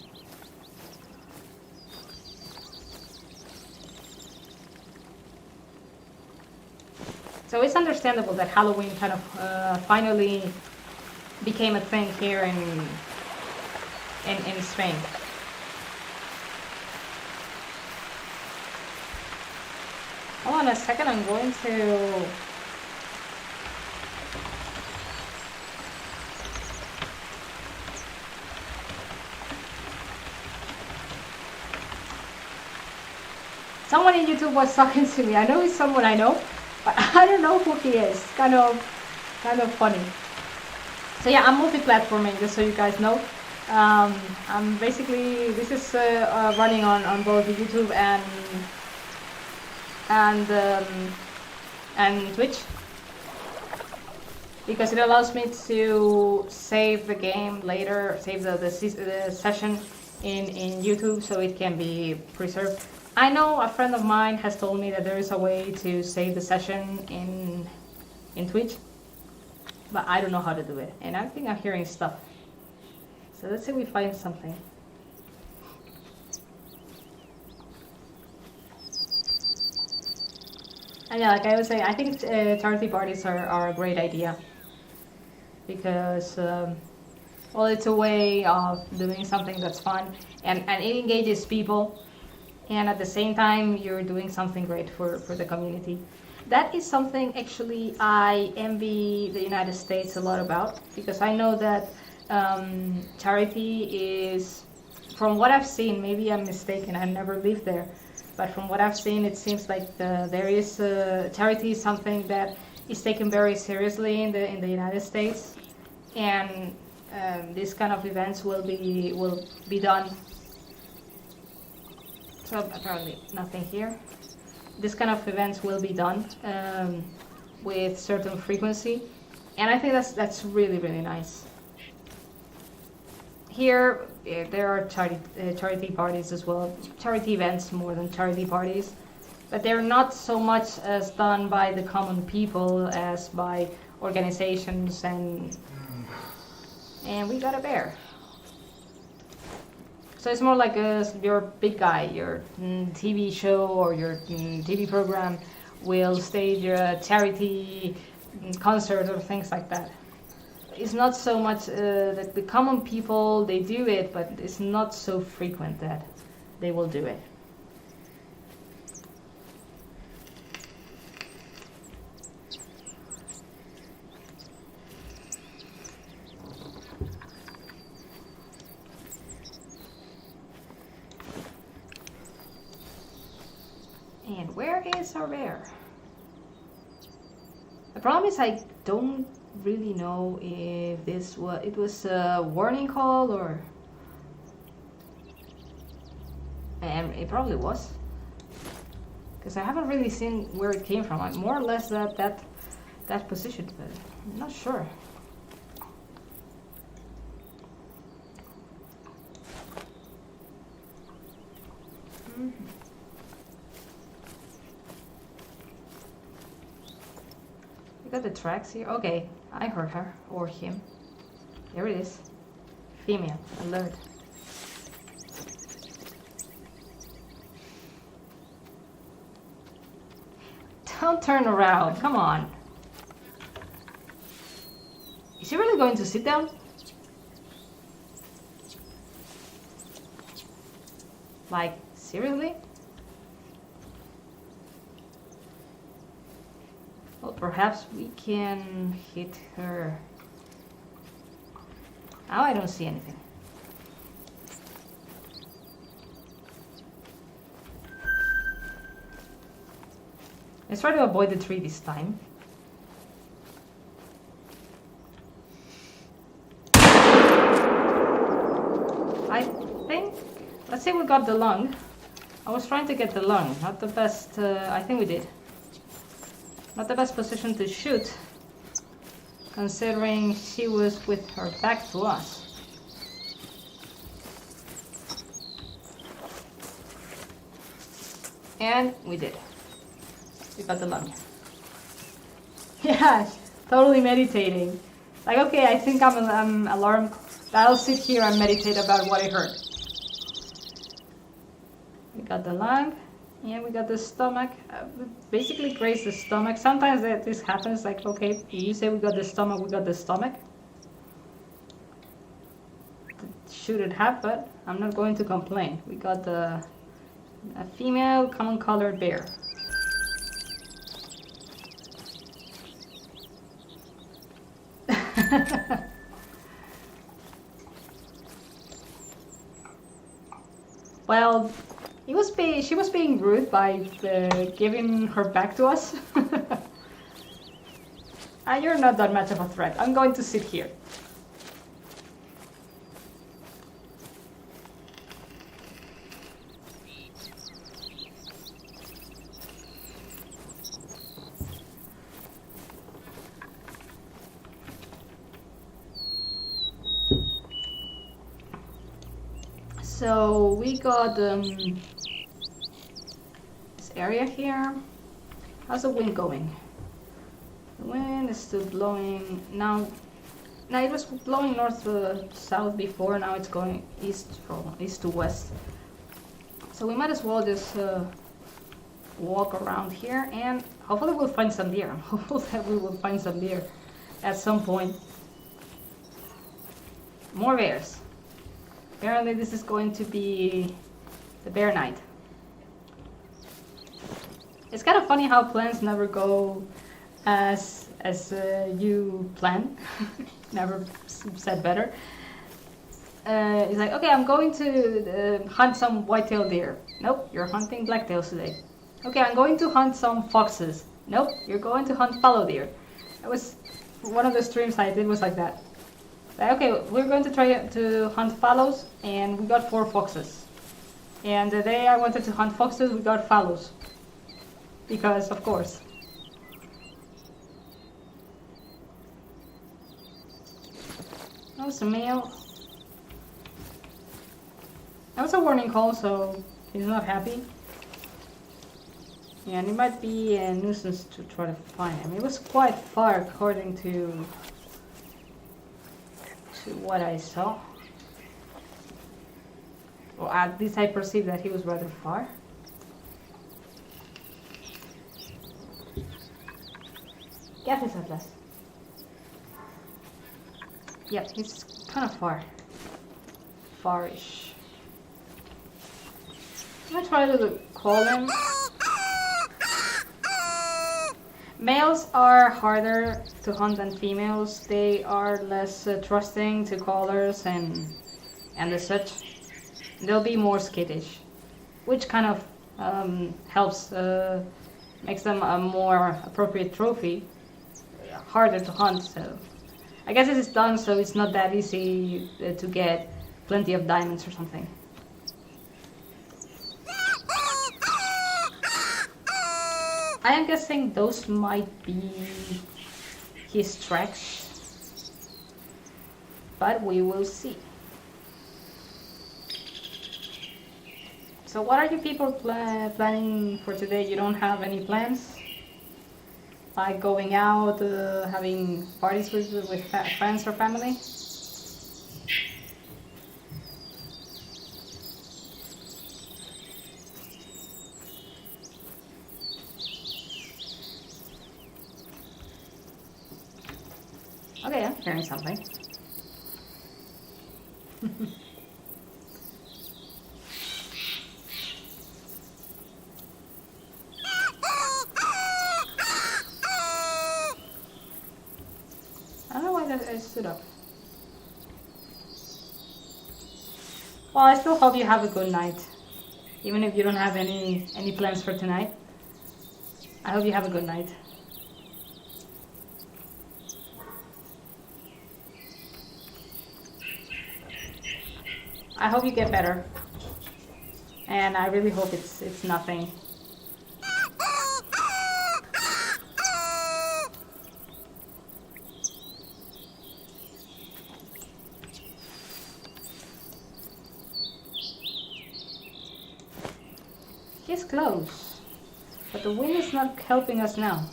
So it's understandable that Halloween kind of finally became a thing here in Spain. Hold on a second, I'm going to... Someone in YouTube was talking to me. I know it's someone I know, but I don't know who he is. Kind of funny. So yeah, I'm multi-platforming, just so you guys know. I'm basically, this is running on both YouTube and Twitch, because it allows me to save the game later, save the session in YouTube, so it can be preserved. I know a friend of mine has told me that there is a way to save the session in Twitch, but I don't know how to do it, and I think I'm hearing stuff. So let's see if we find something. And yeah, like I was saying, I think charity parties are a great idea, because well, it's a way of doing something that's fun, and it engages people, and at the same time you're doing something great for the community. That is something actually I envy the United States a lot about, because I know that charity is, from what I've seen, maybe I'm mistaken, I've never lived there, but from what I've seen, it seems like there is charity is something that is taken very seriously in the United States, and These kind of events will be done. So apparently nothing here. This kind of events will be done with certain frequency, and I think that's really nice. Here there are charity parties as well, charity events more than charity parties, but they're not so much as done by the common people as by organizations, and we got a bear. So it's more like your big guy, your TV show or your TV program will stage a charity concert or things like that. It's not so much that the common people, they do it, but it's not so frequent that they will do it. And where is our bear? The problem is I don't really know if it was a warning call or, and it probably was, because I haven't really seen where it came from. I'm more or less that position, but I'm not sure. We got the tracks here. Okay, I heard her or him. There it is. Female, alert. Don't turn around, come on. Is she really going to sit down? Like, seriously? Well, perhaps we can hit her. Now I don't see anything. Let's try to avoid the tree this time. I think, let's say we got the lung. I was trying to get the lung, not the best, I think we did. Not the best position to shoot, considering she was with her back to us. And we did. We got the lung. Yeah, totally meditating. Like, okay, I think I'm alarmed. I'll sit here and meditate about what I heard. We got the lung. Yeah, we got the stomach. We basically grazed the stomach. Sometimes this happens, like, okay, you say we got the stomach, we got the stomach. Should it have, but I'm not going to complain. We got a female common colored bear. Well, she was being rude by giving her back to us. You're not that much of a threat. I'm going to sit here. So we got this area here. How's the wind going? The wind is still blowing now. Now it was blowing north to south before. Now it's going east to west. So we might as well just walk around here, and hopefully we'll find some deer. I'm hopeful that we will find some deer at some point. More bears. Apparently this is going to be the bear night. It's kind of funny how plans never go as you plan. Never said better. It's like, okay, I'm going to hunt some white-tailed deer. Nope, you're hunting blacktails today. Okay, I'm going to hunt some foxes. Nope, you're going to hunt fallow deer. That was one of the streams I did was like that. Okay, we're going to try to hunt fallows, and we got 4 foxes. And the day I wanted to hunt foxes, we got fallows. Because, of course. That was a male. That was a warning call, so he's not happy. Yeah, and it might be a nuisance to try to find him. It was quite far according to what I saw. Or at least I perceived that he was rather far. ¿Qué haces, Atlas? Yeah, he's kind of far. Farish. I'm gonna try to call him. Males are harder to hunt than females. They are less trusting to callers and the such. They'll be more skittish, which kind of helps, makes them a more appropriate trophy. Harder to hunt, so I guess it is done so it's not that easy to get plenty of diamonds or something. I am guessing those might be his tracks, but we will see. So what are you people planning for today? You don't have any plans? Like going out, having parties with friends or family? Okay, I'm hearing something. I don't know why I stood up. Well, I still hope you have a good night. Even if you don't have any plans for tonight. I hope you have a good night. I hope you get better. And I really hope it's nothing. He's close, but the wind is not helping us now.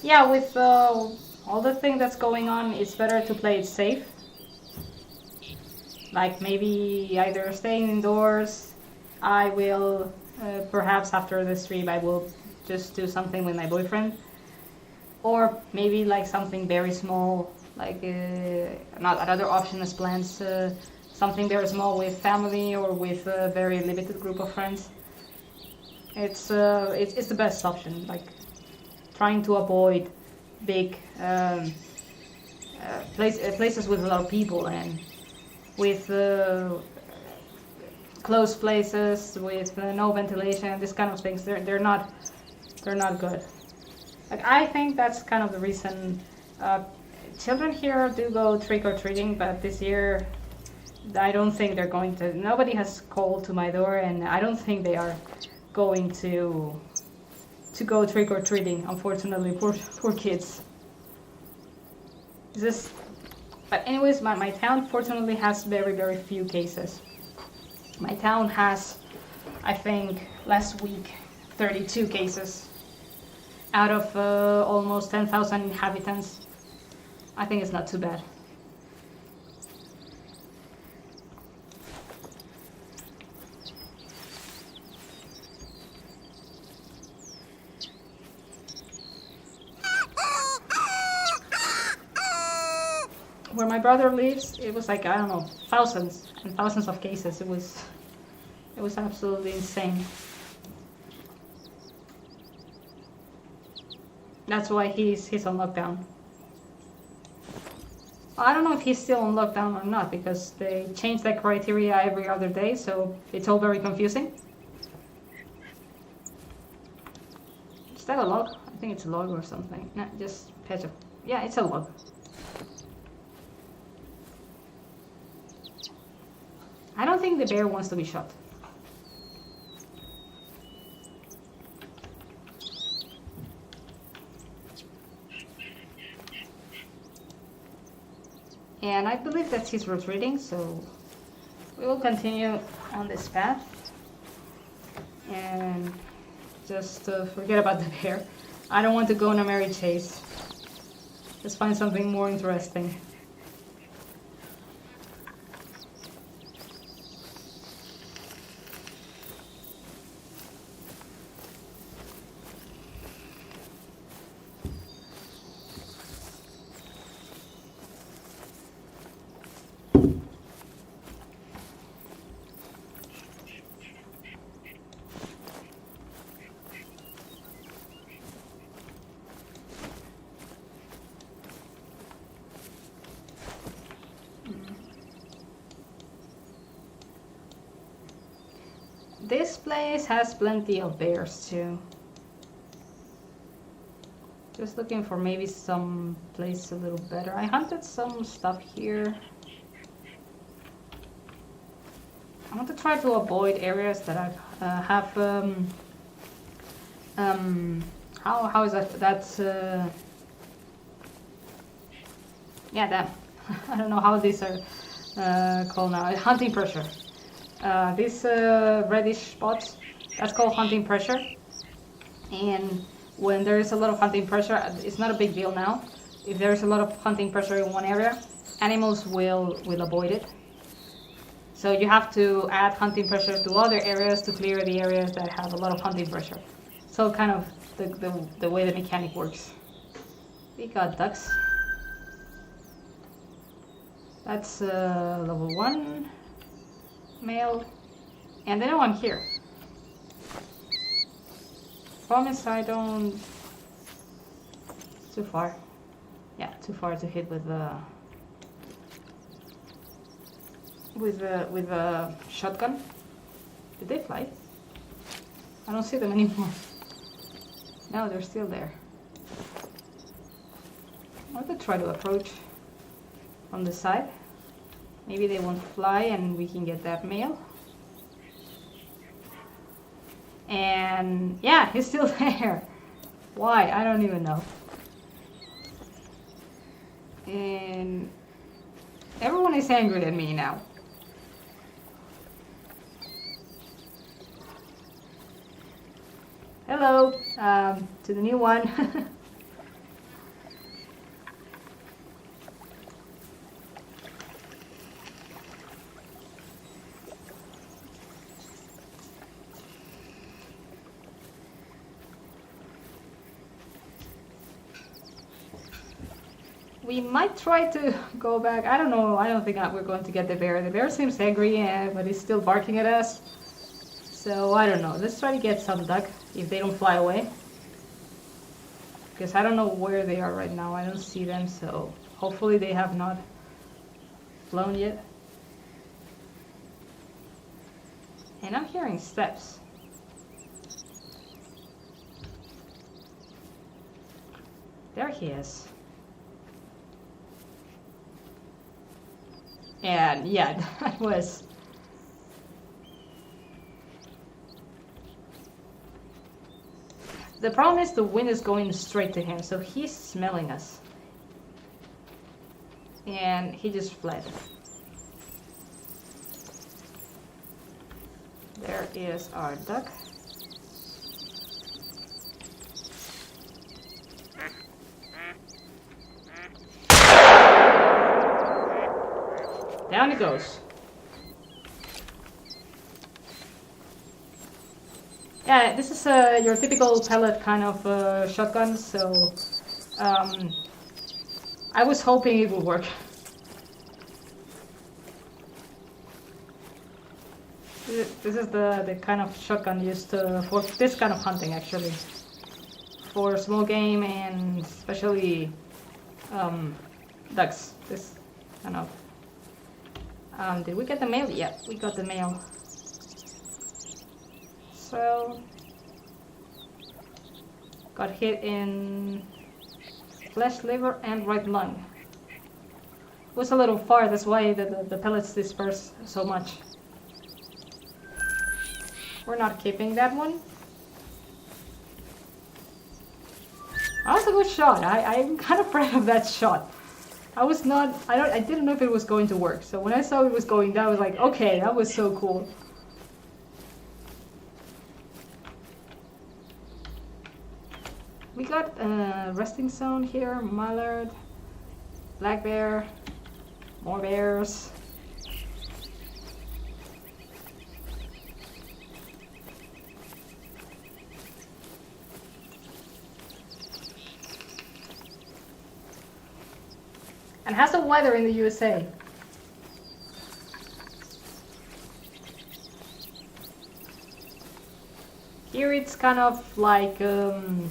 Yeah, with all the thing that's going on, it's better to play it safe. Like maybe either staying indoors. I will, perhaps after the stream, I will just do something with my boyfriend. Or maybe like something very small, like not another option as plans. Something very small with family or with a very limited group of friends. It's the best option. Like trying to avoid big places with a lot of people and with closed places with no ventilation. This kind of things. They're not good. Like I think that's kind of the reason children here do go trick or treating, but this year. I don't think they're going to. Nobody has called to my door, and I don't think they are going to go trick or treating. Unfortunately, poor kids. But anyways, my town fortunately has very few cases. My town has, I think, last week 32 cases out of almost 10,000 inhabitants. I think it's not too bad. Where my brother lives, it was like, I don't know, thousands and thousands of cases. It was absolutely insane. That's why he's on lockdown. I don't know if he's still on lockdown or not, because they change the criteria every other day, so it's all very confusing. Is that a log? I think it's a log or something. No, just patch of... Yeah, it's a log. I don't think the bear wants to be shot. And I believe that he's retreating, so we will continue on this path. And just forget about the bear. I don't want to go on a merry chase. Let's find something more interesting. This place has plenty of bears too. Just looking for maybe some place a little better. I hunted some stuff here. I want to try to avoid areas that I have how is that? That's yeah, that I don't know how these are called now. Hunting pressure. These reddish spots, that's called hunting pressure. And when there is a lot of hunting pressure, it's not a big deal now. If there is a lot of hunting pressure in one area, animals will avoid it. So you have to add hunting pressure to other areas to clear the areas that have a lot of hunting pressure. So kind of the way the mechanic works. We got ducks. That's level 1 male, and they know I'm here. Promise I don't... Too far. Yeah, too far to hit with a shotgun. Did they fly? I don't see them anymore. No, they're still there. I want to try to approach from the side. Maybe they won't fly and we can get that male. And yeah, he's still there. Why? I don't even know. And everyone is angry at me now. Hello, to the new one. We might try to go back. I don't know. I don't think we're going to get the bear. The bear seems angry, but he's still barking at us. So I don't know. Let's try to get some duck if they don't fly away. Because I don't know where they are right now. I don't see them. So hopefully they have not flown yet. And I'm hearing steps. There he is. And yeah, that was... The problem is the wind is going straight to him, so he's smelling us. And he just fled. There is our duck. Down it goes. Yeah, this is your typical pellet kind of shotgun, so I was hoping it would work. This is the kind of shotgun used for this kind of hunting, actually. For small game and especially ducks. This kind of... did we get the male? Yeah, we got the male. So Got hit in flesh, liver, and right lung. It was a little far, that's why the pellets disperse so much. We're not keeping that one. That was a good shot. I'm kind of afraid of that shot. I didn't know if it was going to work. So when I saw it was going down, I was like, okay, that was so cool. We got a resting zone here, mallard, black bear, more bears. And how's the weather in the USA? Here it's kind of like during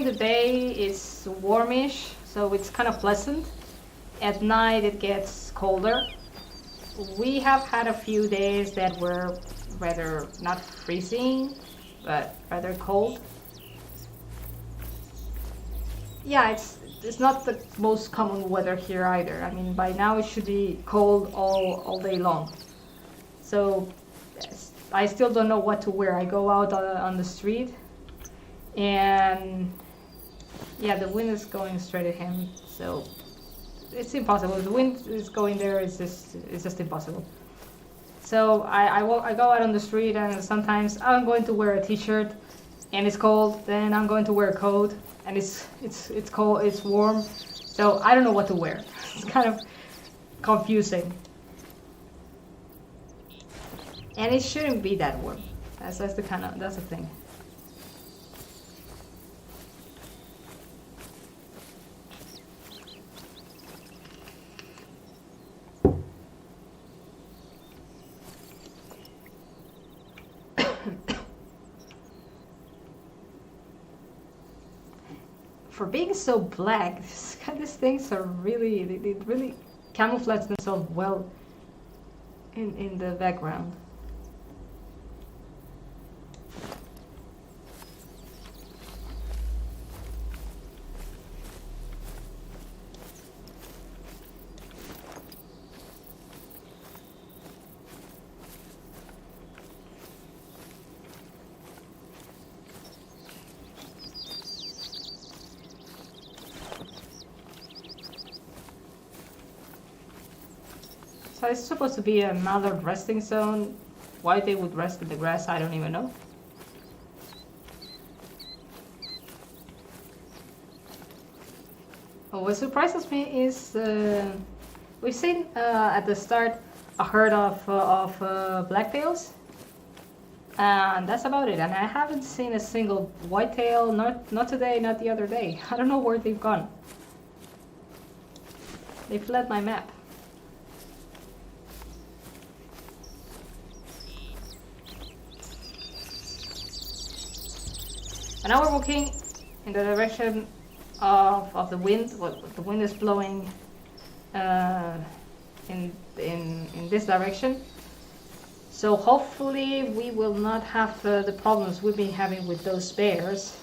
the day it's warmish, so it's kind of pleasant. At night it gets colder. We have had a few days that were rather not freezing, but rather cold. Yeah, it's not the most common weather here either. I mean, by now it should be cold all day long. So I still don't know what to wear. I go out on the street and yeah, the wind is going straight at him, so it's impossible. If the wind is going there, it's just impossible. So I go out on the street and sometimes I'm going to wear a t-shirt and it's cold, then I'm going to wear a coat and it's cold, it's warm, so I don't know what to wear. It's kind of confusing. And it shouldn't be that warm. That's the thing. For being so black, these things are really, they really camouflage themselves well in the background. So it's supposed to be a mallard resting zone. Why they would rest in the grass, I don't even know. Oh, what surprises me is we've seen at the start a herd of blacktails, and that's about it. And I haven't seen a single whitetail, not today, not the other day. I don't know where they've gone. They fled my map. And now we're walking in the direction of the wind. Well, the wind is blowing in this direction. So hopefully we will not have the problems we've been having with those bears.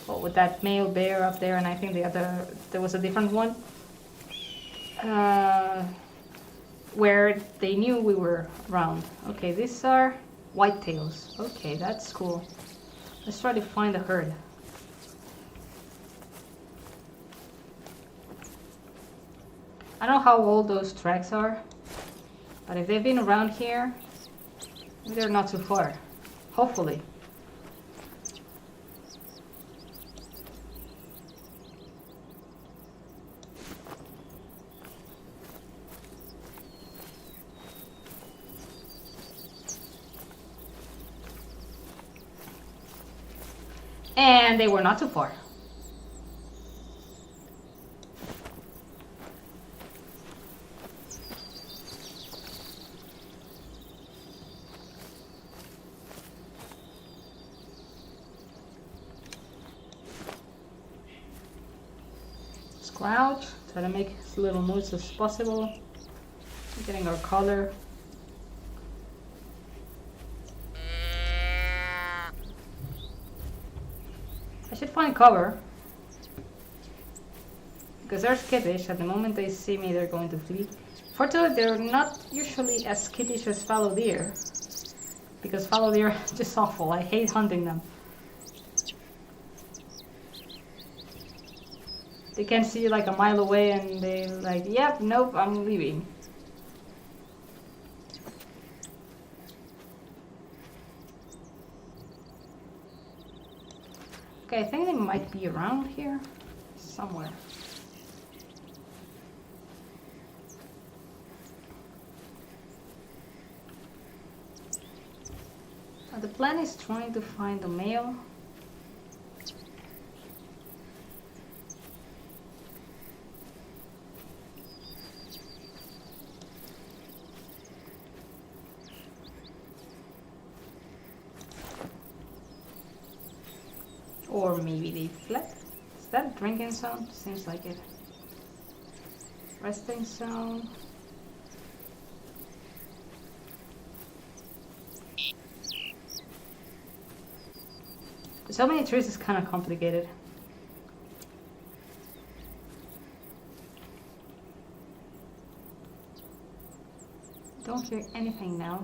Well, with that male bear up there, and I think there was a different one. Where they knew we were around. Okay, these are whitetails. Okay, that's cool. Let's try to find a herd. I don't know how old those tracks are, but if they've been around here, they're not too far. Hopefully. And they were not too far. Crouch, try to make as little noise as possible. Getting our color. find cover. Because they're skittish. At the moment they see me, they're going to flee. Fortunately, they're not usually as skittish as fallow deer. Because fallow deer are just awful. I hate hunting them. They can see you like a mile away and they're like, yep, nope, I'm leaving. Okay, I think they might be around here somewhere. The plan is trying to find the male. Or maybe they fled. Is that a drinking zone? Seems like it. Resting zone. So many trees is kind of complicated. Don't hear anything now.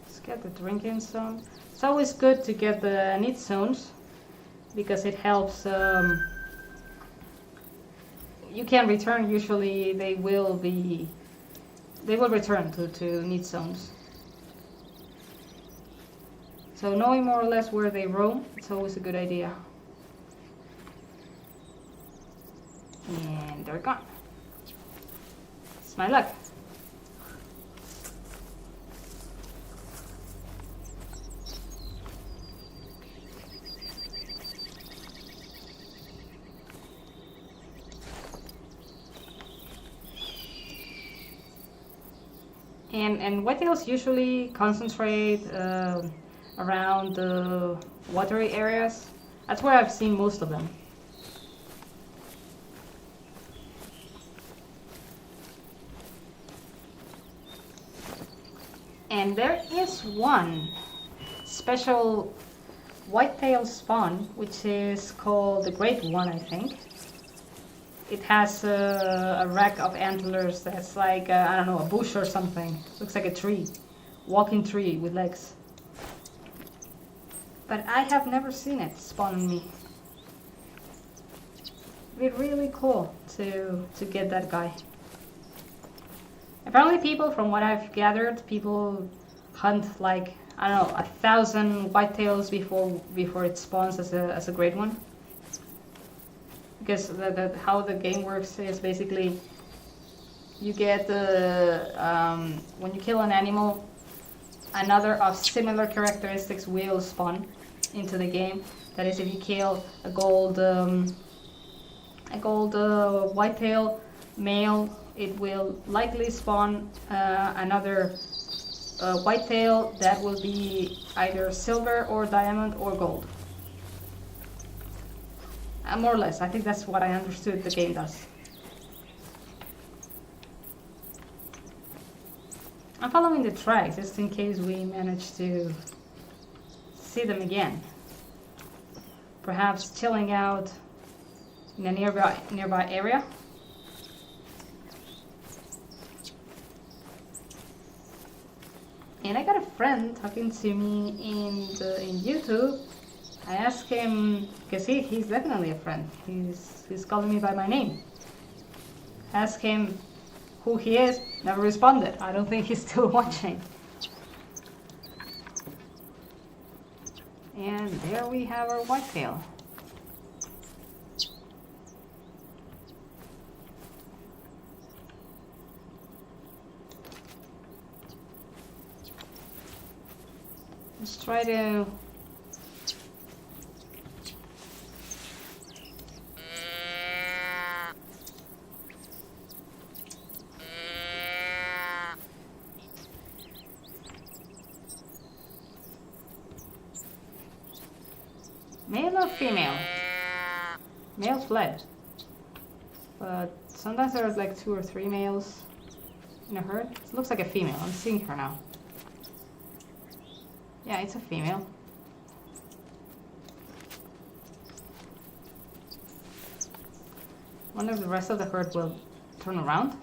Let's get the drinking zone. It's always good to get the need zones, because it helps. You can return. Usually, they will return to need zones. So knowing more or less where they roam, it's always a good idea. And they're gone. It's my luck. And whitetails usually concentrate around the watery areas. That's where I've seen most of them. And there is one special whitetail spawn, which is called the Great One, I think. It has a rack of antlers that's like, I don't know, a bush or something. Looks like a tree. Walking tree with legs. But I have never seen it spawn on me. It'd be really cool to get that guy. Apparently people, from what I've gathered, people hunt like, I don't know, 1,000 whitetails before it spawns as a great one. Because how the game works is basically you get when you kill an animal, another of similar characteristics will spawn into the game. That is, if you kill a gold whitetail male, it will likely spawn another whitetail that will be either silver or diamond or gold. More or less, I think that's what I understood the game does. I'm following the tracks just in case we manage to see them again. Perhaps chilling out in a nearby area. And I got a friend talking to me in YouTube. I asked him, because he's definitely a friend. He's calling me by my name. Asked him who he is, never responded. I don't think he's still watching. And there we have our whitetail. Let's try to male or female? Male fled. but sometimes there's like 2 or 3 males in a herd. It looks like a female. I'm seeing her now. Yeah, it's a female. Wonder if the rest of the herd will turn around.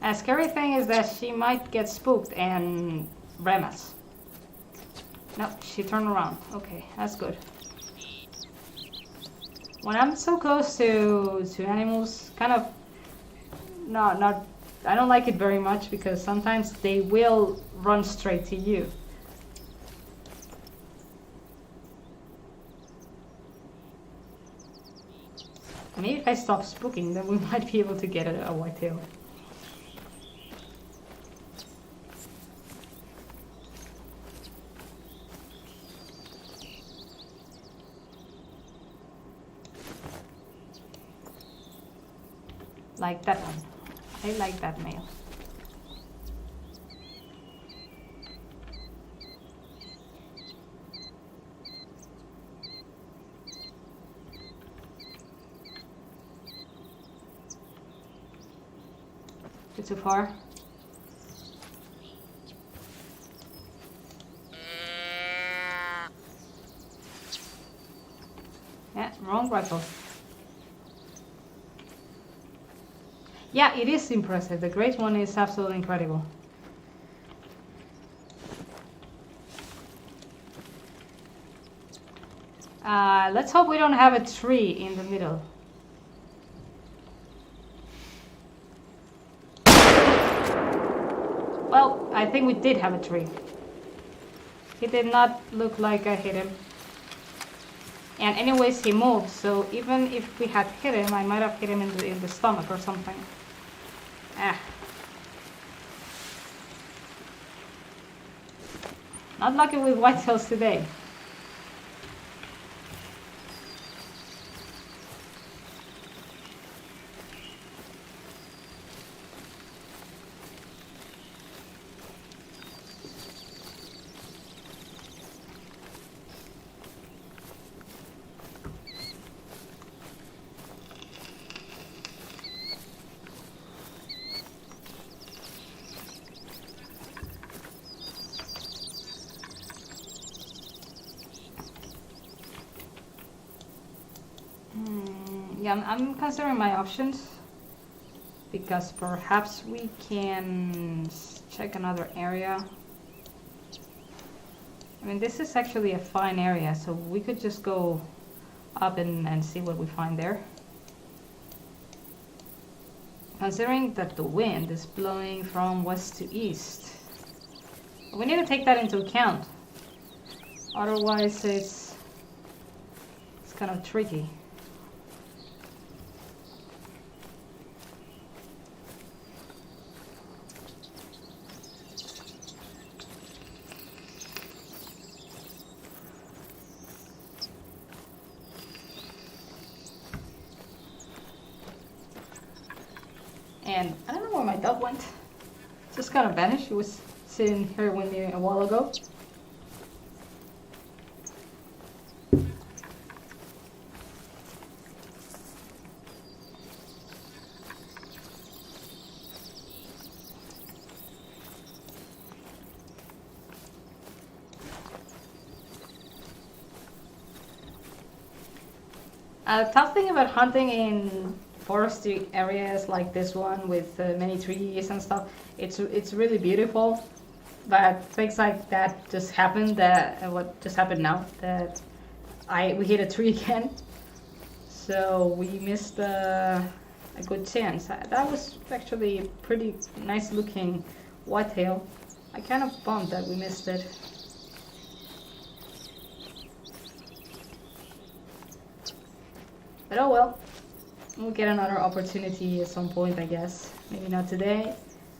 A scary thing is that she might get spooked and ram us. No, she turned around. Okay, that's good. When I'm so close to animals, kind of not I don't like it very much because sometimes they will run straight to you. Maybe if I stop spooking, then we might be able to get a whitetail. Like that one. I like that male. Bit too far. Yeah, wrong rifle. Yeah, it is impressive. The great one is absolutely incredible. Let's hope we don't have a tree in the middle. Well, I think we did have a tree. He did not look like I hit him. And anyways, he moved, so even if we had hit him, I might have hit him in the stomach or something. Ah. Not lucky with whitetails today. Yeah, I'm considering my options because perhaps we can check another area. I mean, this is actually a fine area, so we could just go up and see what we find there. Considering that the wind is blowing from west to east, we need to take that into account. Otherwise, it's kind of tricky. And I don't know where my dog went. Just kind of vanished. He was sitting here with me a while ago. The tough thing about hunting in foresty areas like this one with many trees and stuff, it's really beautiful, but things like that just happened. What just happened now, that we hit a tree again, so we missed a good chance. That was actually a pretty nice looking whitetail. I kind of bummed that we missed it. But oh well, we'll get another opportunity at some point, I guess. Maybe not today,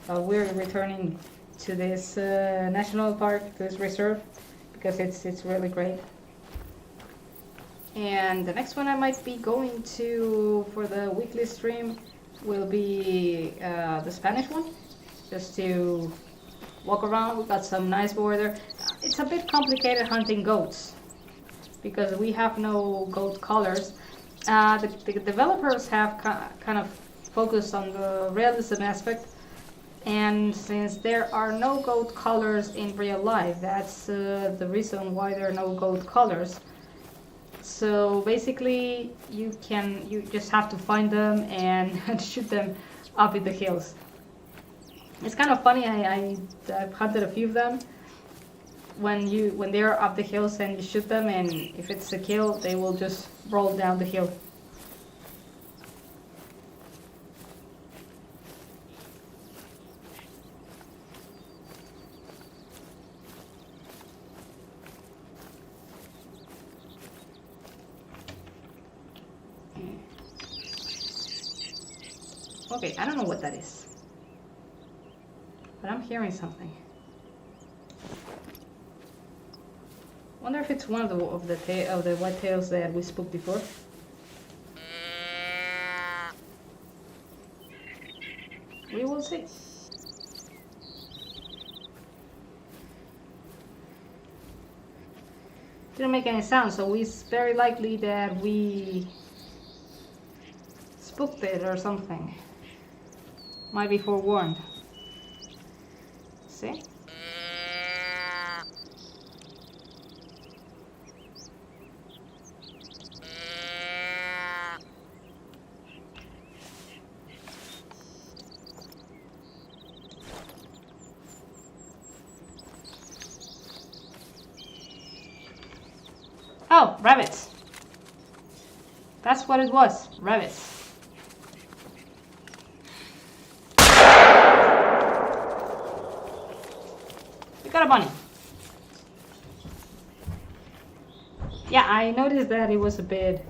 but we're returning to this national park, this reserve, because it's really great. And the next one I might be going to for the weekly stream will be the Spanish one, just to walk around. We've got some nice border. It's a bit complicated hunting goats, because we have no goat collars. The developers have kind of focused on the realism aspect, and since there are no gold colors in real life, that's the reason why there are no gold colors. So basically, you just have to find them and shoot them up in the hills. It's kind of funny. I've hunted a few of them. When they're up the hills and you shoot them, and if it's a kill, they will just roll down the hill. Okay, I don't know what that is, but I'm hearing something. Wonder if it's one of the whitetails that we spooked before. We will see. Didn't make any sound, so it's very likely that we spooked it or something. Might be forewarned. See? Oh, rabbits. That's what it was, rabbits. We got a bunny. Yeah, I noticed that it was a bit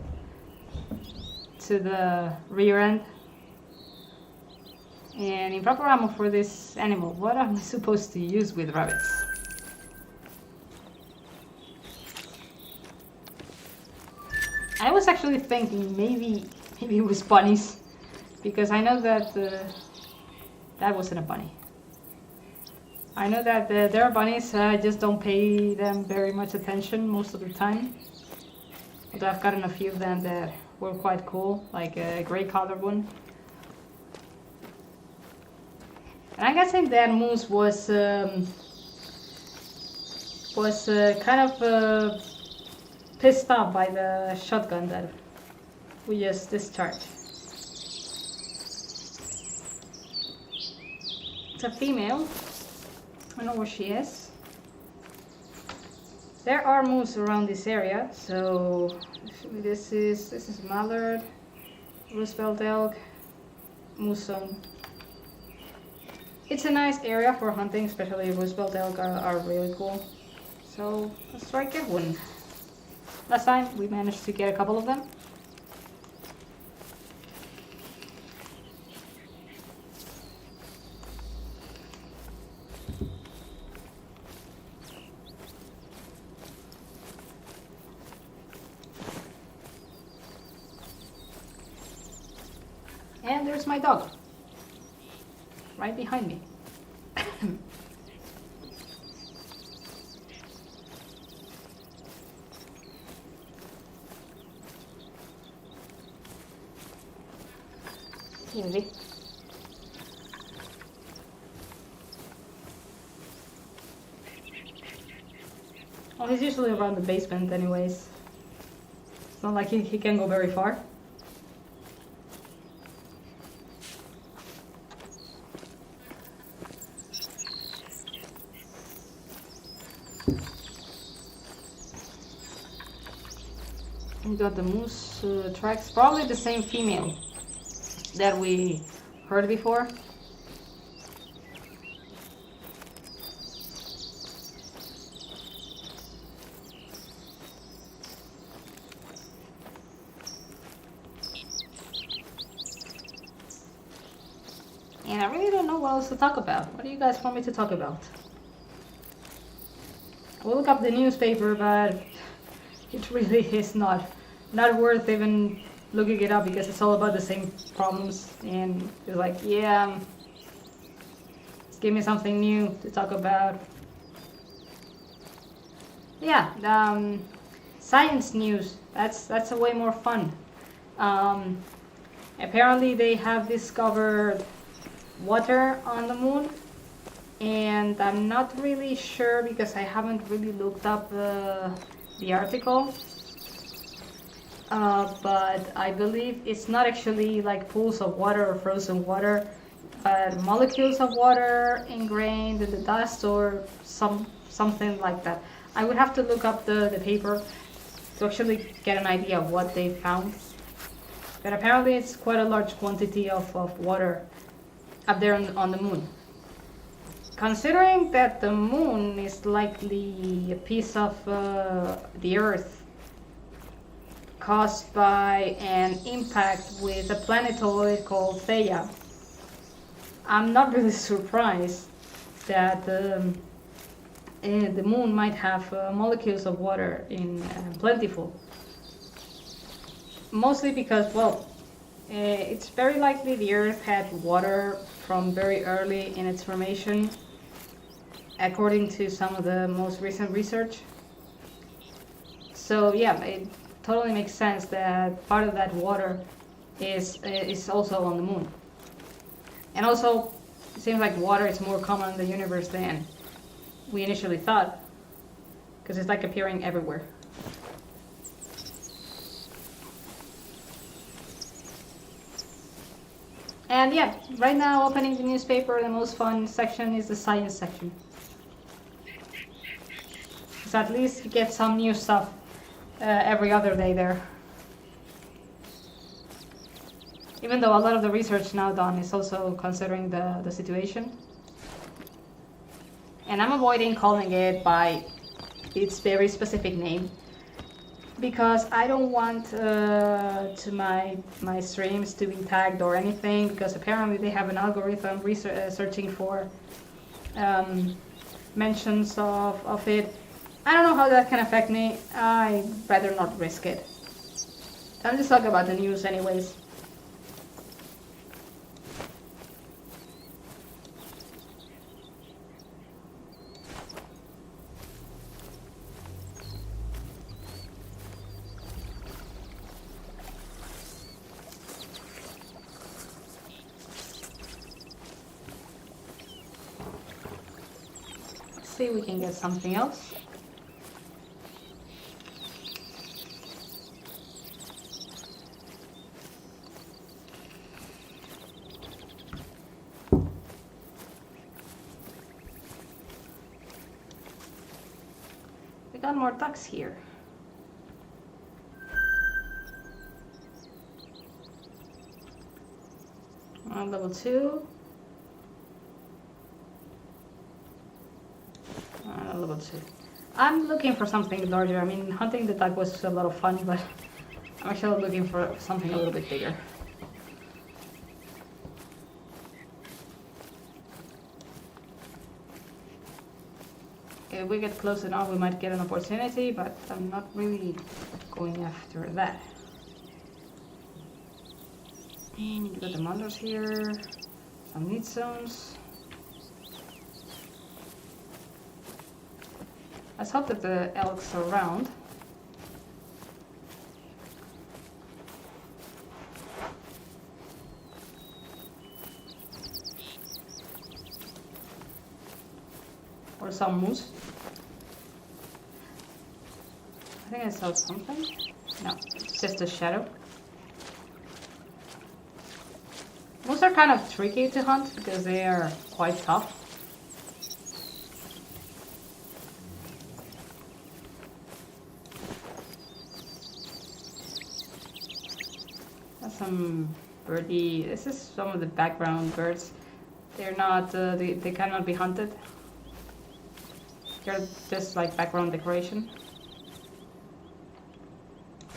to the rear end. And improper ammo for this animal. What am I supposed to use with rabbits? I was actually thinking maybe it was bunnies, because I know that that wasn't a bunny. I know that there are bunnies. I just don't pay them very much attention most of the time. Although I've gotten a few of them that were quite cool, like a gray colored one. And I'm guessing that moose was kind of pissed off by the shotgun that we just discharged. It's a female. I don't know where she is. There are moose around this area, so this is mallard, Roosevelt elk, moose zone. It's a nice area for hunting, especially Roosevelt elk are really cool. So let's try get one. Last time we managed to get a couple of them. And there's my dog, right behind me. Easy. Well, he's usually around the basement anyways. It's not like he can go very far. We got the moose tracks, probably the same female that we heard before. And I really don't know what else to talk about. What do you guys want me to talk about? I will look up the newspaper, but it really is not worth even looking it up, because it's all about the same problems, and it's like, yeah, give me something new to talk about. Yeah, science news, that's a way more fun. Um, Apparently they have discovered water on the moon, and I'm not really sure because I haven't really looked up the article. But I believe it's not actually like pools of water or frozen water, but molecules of water ingrained in the dust or something like that. I would have to look up the paper to actually get an idea of what they found. But apparently it's quite a large quantity of water up there on the moon. Considering that the moon is likely a piece of the Earth caused by an impact with a planetoid called Theia, I'm not really surprised that the moon might have molecules of water in plentiful. Mostly because, well, it's very likely the Earth had water from very early in its formation, according to some of the most recent research. So yeah, it totally makes sense that part of that water is also on the moon. And also, it seems like water is more common in the universe than we initially thought, because it's like appearing everywhere. And yeah, right now opening the newspaper, the most fun section is the science section. So at least you get some new stuff every other day there. Even though a lot of the research now done is also considering the situation. And I'm avoiding calling it by its very specific name, because I don't want to my streams to be tagged or anything, because apparently they have an algorithm searching for mentions of it. I don't know how that can affect me. I'd rather not risk it. I'm just talking about the news anyways. See if we can get something else. We got more ducks here. Level 2. Level 2. I'm looking for something larger. I mean, hunting the duck was a lot of fun, but I'm actually looking for something a little bit bigger. If we get close enough, we might get an opportunity, but I'm not really going after that. And you got the munters here, some meat zones. Let's hope that the elks are around. Or some moose. I think I saw something. No, it's just a shadow. Moose are kind of tricky to hunt because they are quite tough. That's some birdie. This is some of the background birds. They're not. They cannot be hunted. They're just like background decoration.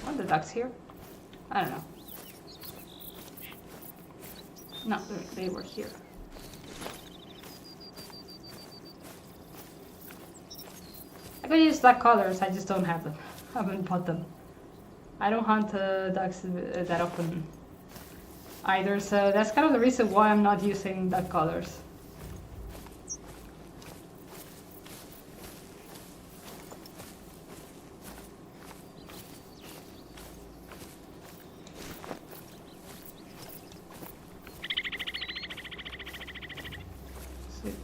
Are the ducks here? I don't know. No, they were here. I could use duck collars, I just don't have them. I haven't bought them. I don't hunt ducks that often either, so that's kind of the reason why I'm not using duck collars.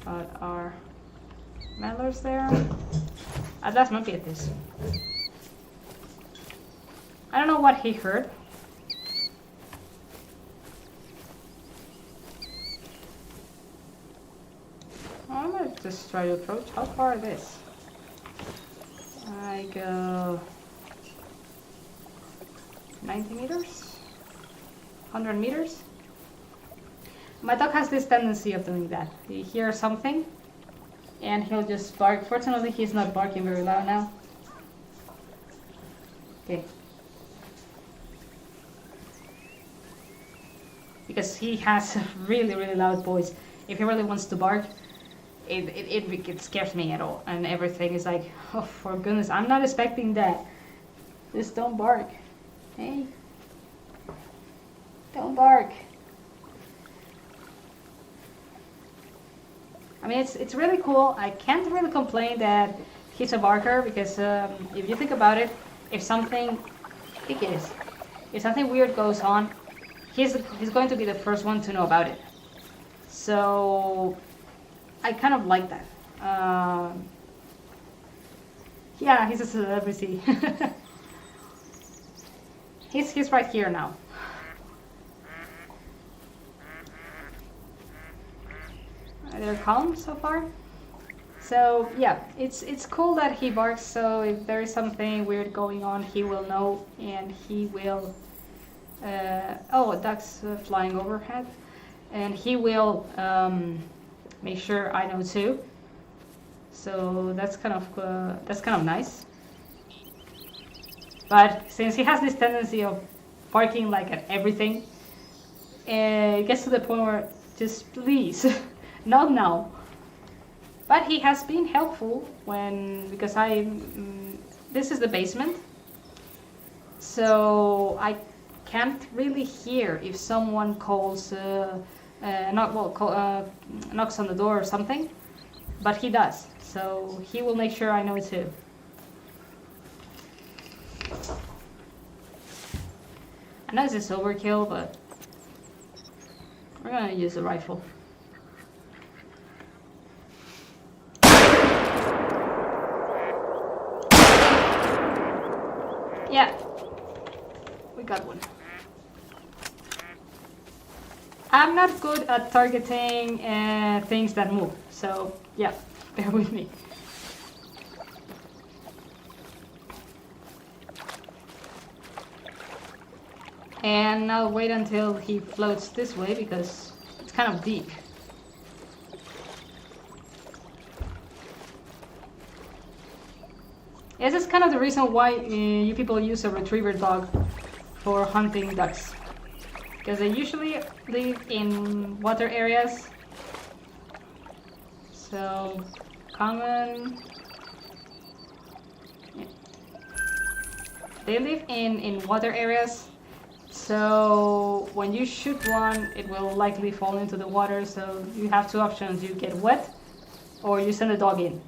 But are Mallards there? Let's not get this. I don't know what he heard. I'm gonna just try to approach. How far is this? I go 90 meters? 100 meters? My dog has this tendency of doing that. He hears something and he'll just bark. Fortunately, he's not barking very loud now. Okay. Because he has a really, really loud voice. If he really wants to bark, it scares me at all. And everything is like, oh, for goodness, I'm not expecting that. Just don't bark. Hey. Don't bark. I mean, it's really cool. I can't really complain that he's a barker because if you think about it, if something, I think it is, if something weird goes on, he's going to be the first one to know about it. So I kind of like that. Yeah, he's a celebrity. He's right here now. They're calm so far. So yeah, it's cool that he barks. So if there is something weird going on, he will know, and he will. Oh, a duck's flying overhead, and he will make sure I know too. So that's kind of nice. But since he has this tendency of barking like at everything, it gets to the point where just please. Not now. But he has been helpful because this is the basement, so I can't really hear if someone calls, knocks on the door or something, but he does, so he will make sure I know too. I know this is overkill, but we're gonna use the rifle. Yeah, we got one. I'm not good at targeting things that move, so yeah, bear with me. And I'll wait until he floats this way because it's kind of deep. This is kind of the reason why you people use a retriever dog for hunting ducks. Because they usually live in water areas. So, common... Yeah. They live in water areas. So, when you shoot one, it will likely fall into the water. So, you have two options. You get wet or you send the dog in.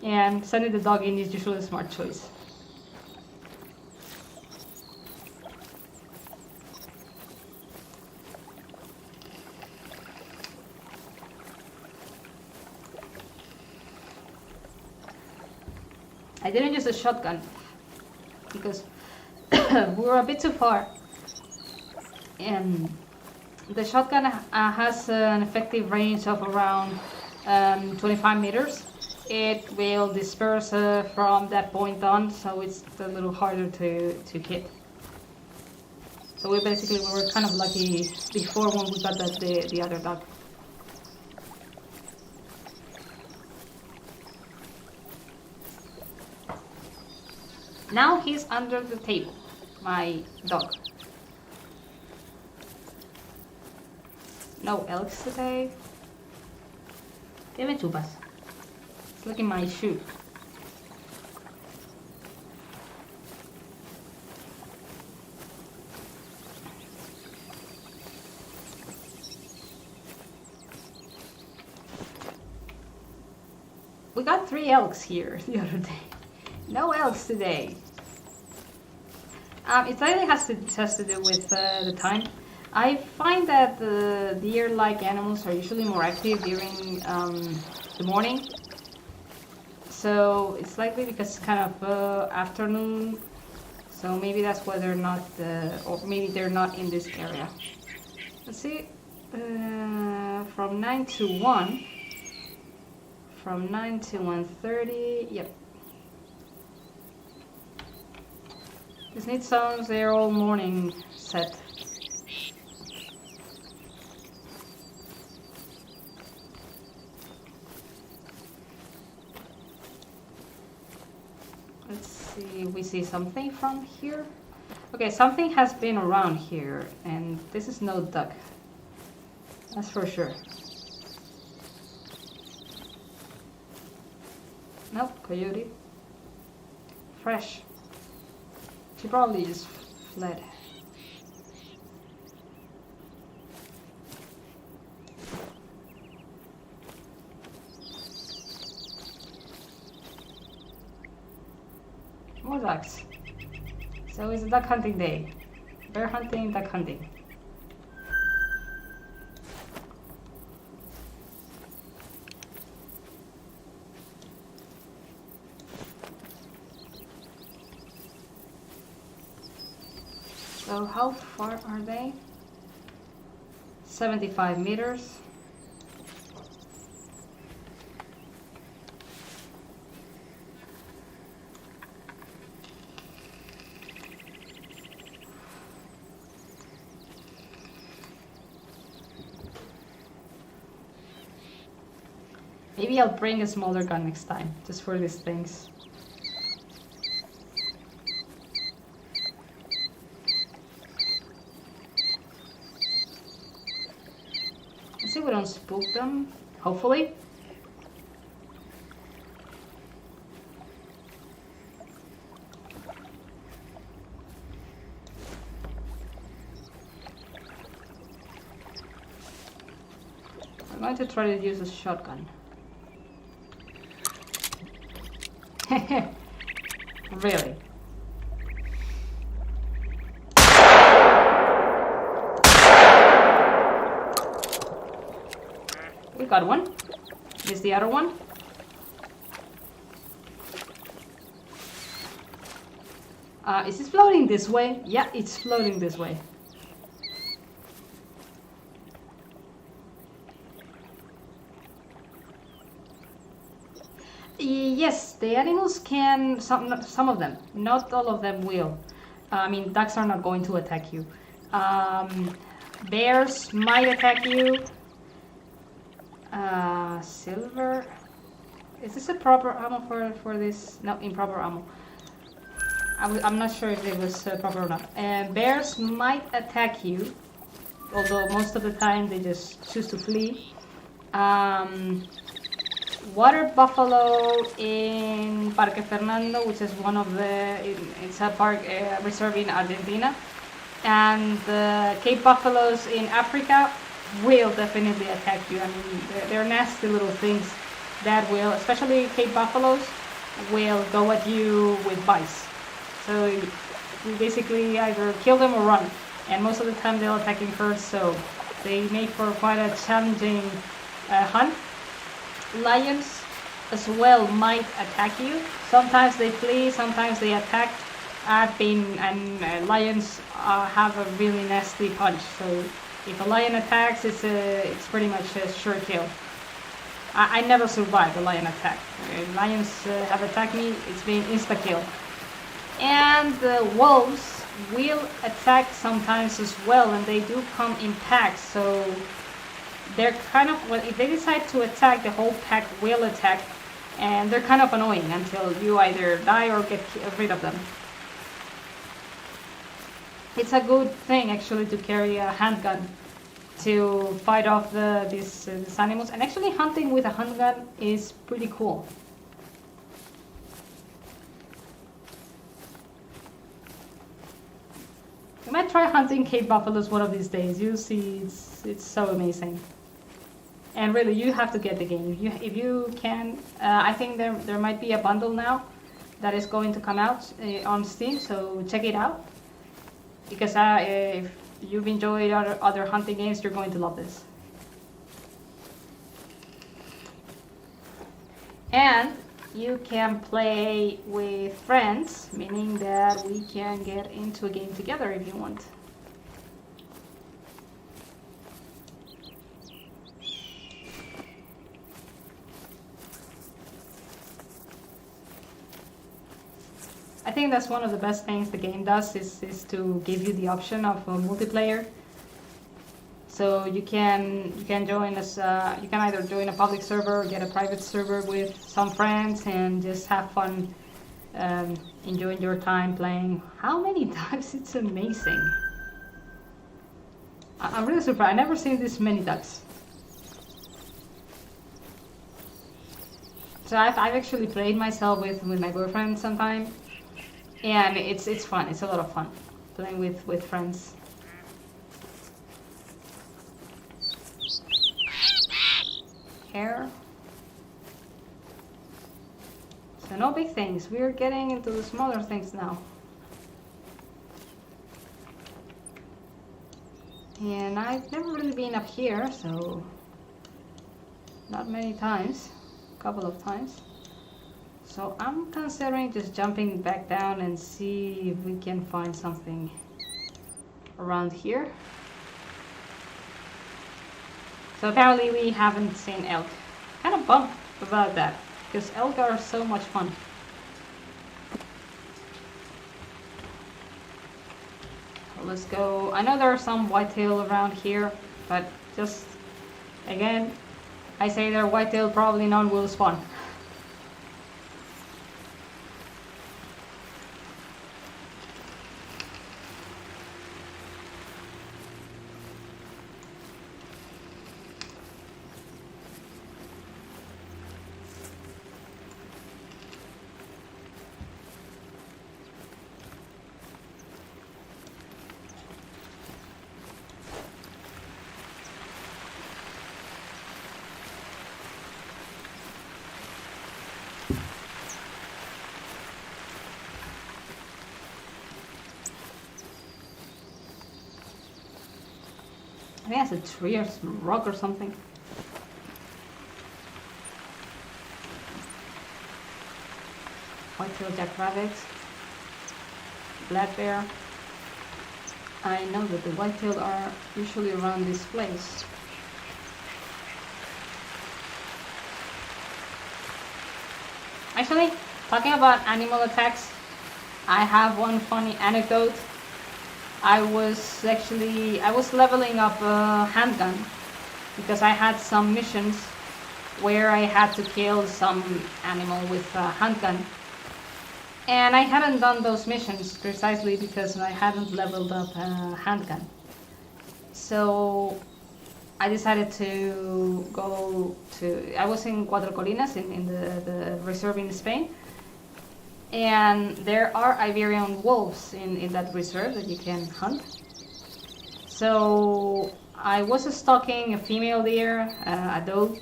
And sending the dog in is usually a smart choice. I didn't use a shotgun because we were a bit too far. And the shotgun has an effective range of around 25 meters. It will disperse from that point on, so it's a little harder to hit. So we were kind of lucky before when we got the other dog. Now he's under the table, my dog. No elks today. Dime chupas. Look at my shoe. We got 3 elks here the other day. No elks today. It really has to do with the time. I find that the deer-like animals are usually more active during the morning. So it's likely because it's kind of afternoon. So maybe that's why they're not, or maybe they're not in this area. Let's see, from 9 to 1, from 9 to 1:30, yep. These need sounds, they're all morning set. Let's see, we see something from here. Okay, something has been around here, and this is no duck. That's for sure. Nope, coyote. Fresh. She probably just fled. More ducks. So it's a duck hunting day. Bear hunting, duck hunting. So how far are they? 75 meters. Maybe I'll bring a smaller gun next time, just for these things. Let's see if we don't spook them, hopefully. I'm going to try to use a shotgun. Really? We got one. Is the other one? Is it floating this way? Yeah, it's floating this way. Yes, the animals can, some of them, not all of them will. I mean, ducks are not going to attack you. Bears might attack you. Silver. Is this a proper ammo for this? No, improper ammo. I'm not sure if it was proper or not. Bears might attack you, although most of the time they just choose to flee. Water buffalo in Parque Fernando, which is one of the, it's a park reserve in Argentina, and Cape buffaloes in Africa will definitely attack you. I mean, they're nasty little things that will, especially Cape buffaloes, will go at you with bites. So you basically either kill them or run, and most of the time they'll attack in herds, so they make for quite a challenging hunt. Lions as well might attack you. Sometimes they flee, sometimes they attack. And lions have a really nasty punch. So if a lion attacks, it's pretty much a sure kill. I never survived a lion attack. Lions have attacked me, it's been insta kill. And wolves will attack sometimes as well, and they do come in packs. So they're kind of, well, if they decide to attack, the whole pack will attack, and they're kind of annoying until you either die or get rid of them. It's a good thing actually to carry a handgun to fight off these animals, and actually hunting with a handgun is pretty cool. You might try hunting Cape buffaloes one of these days. You'll see, it's so amazing. And really, you have to get the game. If you can, I think there might be a bundle now that is going to come out on Steam, so check it out. Because if you've enjoyed other hunting games, you're going to love this. And you can play with friends, meaning that we can get into a game together if you want. I think that's one of the best things the game does is to give you the option of multiplayer. So you can join us. You can either join a public server or get a private server with some friends and just have fun, enjoying your time playing. How many ducks? It's amazing. I'm really surprised. I've never seen this many ducks. So I've actually played myself with my boyfriend sometime, and it's fun. It's a lot of fun playing with friends. Hair. So no big things. We're getting into the smaller things now. And I've never really been up here, so not many times. A couple of times. So I'm considering just jumping back down and see if we can find something around here. So apparently we haven't seen elk. Kind of bummed about that, because elk are so much fun. So let's go. I know there are some whitetail around here, but just again, I say they're whitetail, probably none will spawn. I think that's a tree or some rock or something. Whitetail jackrabbits, black bear. I know that the whitetail are usually around this place. Actually, talking about animal attacks, I have one funny anecdote. I was leveling up a handgun because I had some missions where I had to kill some animal with a handgun. And I hadn't done those missions precisely because I hadn't leveled up a handgun. So I decided to go to, I was in Cuatro Colinas in the reserve in Spain. And there are Iberian wolves in that reserve that you can hunt. So I was stalking a female deer, a doe,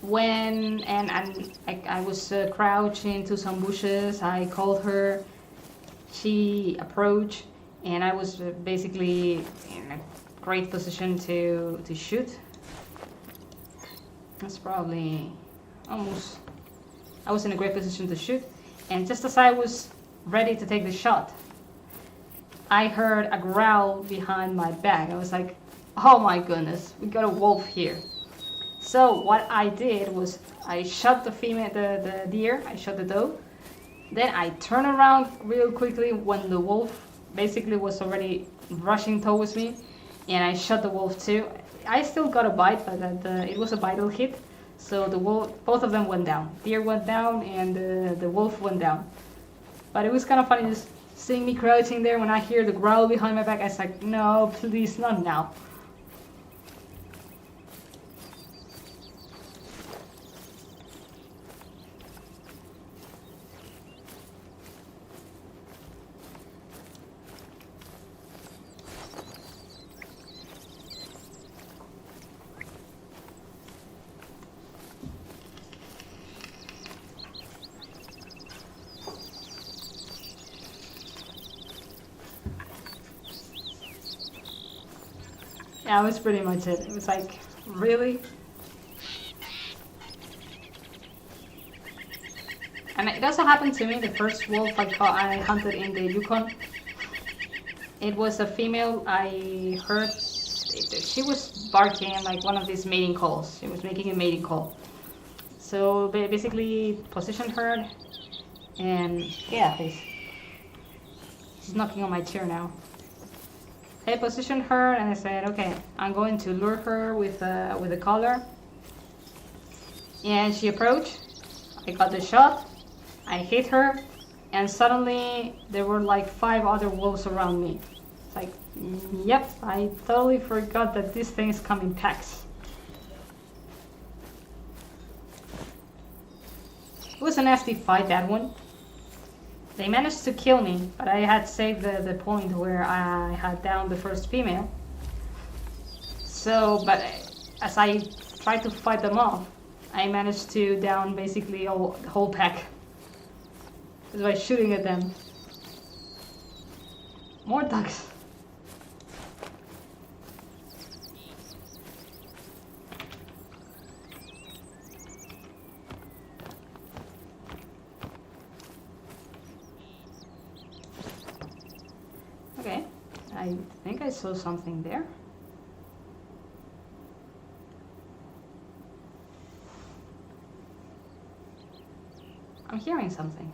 I was crouched into some bushes. I called her, she approached, and I was basically in a great position to shoot. That's probably almost, I was in a great position to shoot, and just as I was ready to take the shot, I heard a growl behind my back. I was like, oh my goodness, we got a wolf here. So what I did was I shot the deer, I shot the doe, then I turned around real quickly when the wolf basically was already rushing towards me, and I shot the wolf too. I still got a bite, but it was a vital hit. So the wolf, both of them went down. Deer went down and the wolf went down. But it was kind of funny just seeing me crouching there. When I hear the growl behind my back, I was like, no, please, not now. Yeah, that was pretty much it. It was like, really? And it also happened to me, the first wolf I hunted in the Yukon. It was a female. I heard she was barking like one of these mating calls. She was making a mating call. So basically positioned her, and yeah, she's knocking on my chair now. I positioned her and I said, okay, I'm going to lure her with a collar. And she approached. I got the shot. I hit her, and suddenly there were like 5 other wolves around me. It's like, yep, I totally forgot that these things come in packs. It was a nasty fight, that one. They managed to kill me, but I had saved the point where I had downed the first female. So, but as I tried to fight them off, I managed to down basically the whole pack. Just by shooting at them. More ducks. Okay, I think I saw something there. I'm hearing something.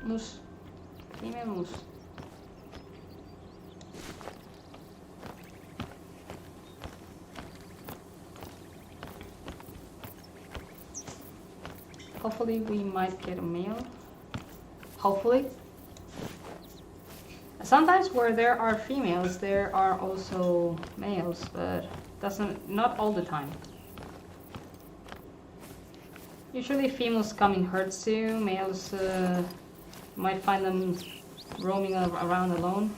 Moose. Female moose. Hopefully we might get a male. Hopefully. Sometimes where there are females, there are also males, but not all the time. Usually females come in herds too. Males might find them roaming around alone.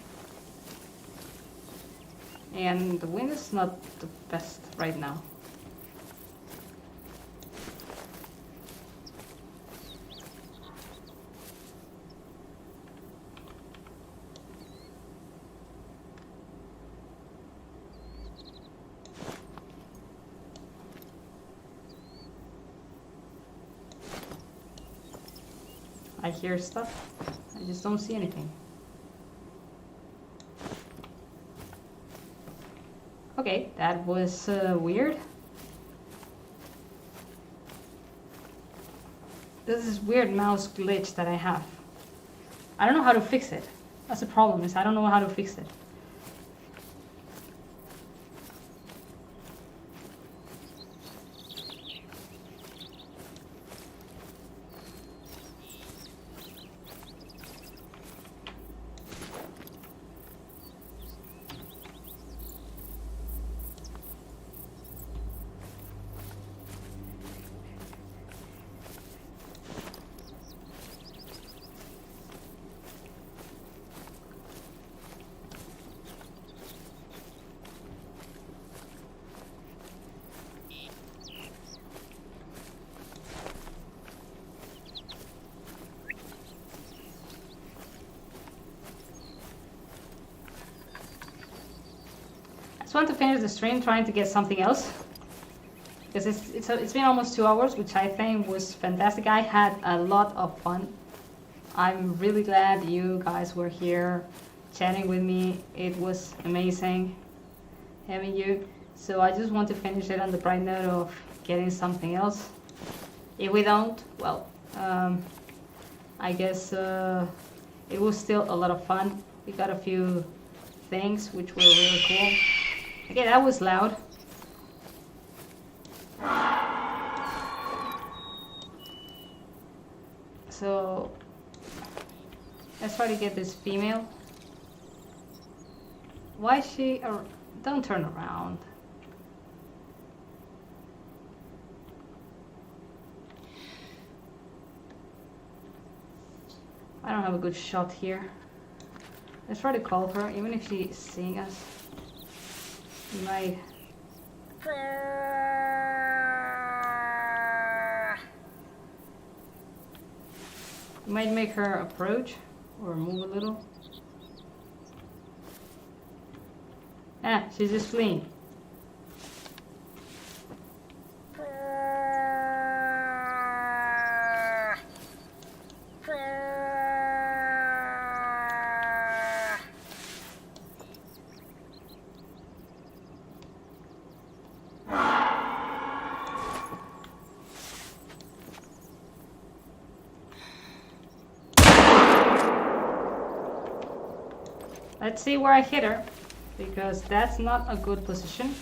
And the wind is not the best right now. I hear stuff. I just don't see anything. Okay, that was weird. This is weird mouse glitch that I have. I don't know how to fix it. That's the problem, is I don't know how to fix it. I just want to finish the stream trying to get something else, because it's been almost 2 hours, which I think was fantastic. I had a lot of fun. I'm really glad you guys were here chatting with me. It was amazing having you. So I just want to finish it on the bright note of getting something else. If we don't, well, I guess it was still a lot of fun. We got a few things which were really cool. Okay, that was loud. So let's try to get this female. Why is she? Don't turn around. I don't have a good shot here. Let's try to call her, even if she's seeing us. We might. You might make her approach or move a little. Ah, she's just fleeing. Let's see where I hit her, because that's not a good position.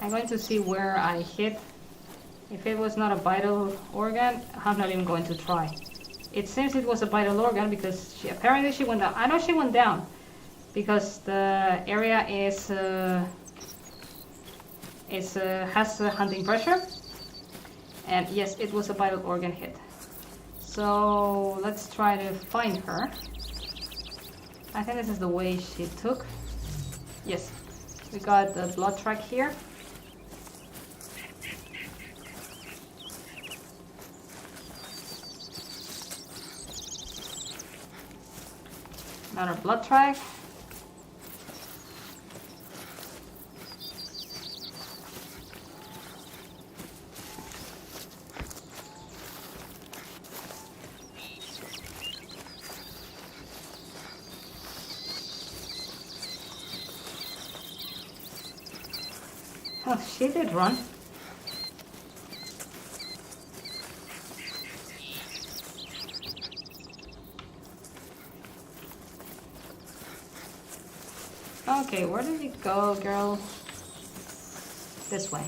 I'm going to see where I hit. If it was not a vital organ, I'm not even going to try. It seems it was a vital organ because apparently she went down. I know she went down because the area has a hunting pressure, and yes, it was a vital organ hit. So let's try to find her. I think this is the way she took. Yes, we got the blood track here. Another blood track. Oh, she did run. Okay, where did you go, girl? This way.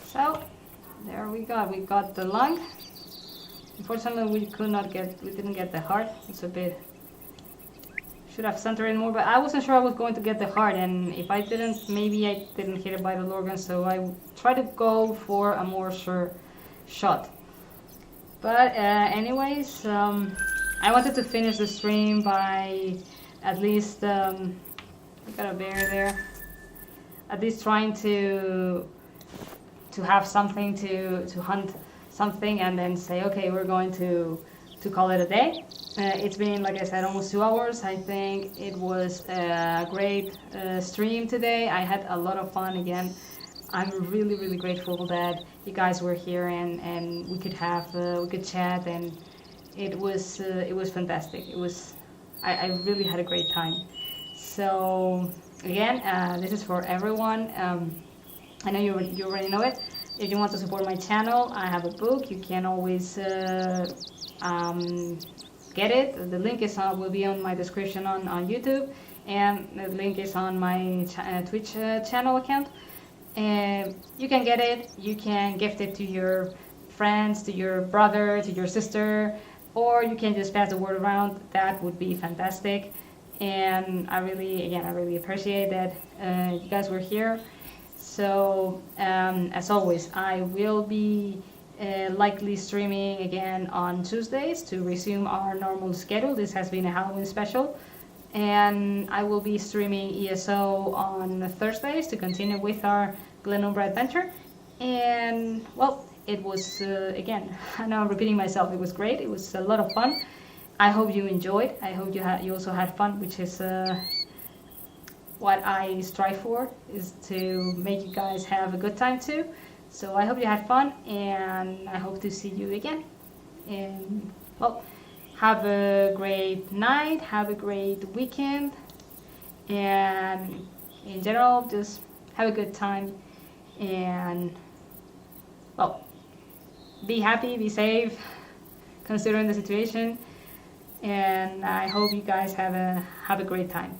So, there we got the lung. Unfortunately, we didn't get the heart. It's a bit, should have centered it more, but I wasn't sure I was going to get the heart, and if I didn't, maybe I didn't hit a vital organ, so I tried to go for a more sure shot. But anyways, I wanted to finish the stream by at least, we got a bear there, at least trying to have something to hunt something and then say, okay, we're going to call it a day. It's been, like I said, almost 2 hours. I think it was a great stream today. I had a lot of fun again. I'm really, really grateful that you guys were here and we could have we could chat, and it was fantastic. I really had a great time. So again, this is for everyone. I know you already know it. If you want to support my channel, I have a book. You can always get it. The link will be on my description on YouTube, and the link is on my Twitch channel account. And you can get it. You can gift it to your friends, to your brother, to your sister, or you can just pass the word around. That would be fantastic. And I really appreciate that you guys were here. So as always, I will be likely streaming again on Tuesdays to resume our normal schedule. This has been a Halloween special, and I will be streaming ESO on Thursdays to continue with our Glenumbra adventure. And well, it was again, I know I'm repeating myself, it was great. It was a lot of fun. I hope you enjoyed. I hope you also had fun, which is what I strive for, is to make you guys have a good time too. So I hope you had fun, and I hope to see you again. And well, have a great night, have a great weekend, and in general, just have a good time. And well, be happy, be safe, considering the situation. And I hope you guys have a great time.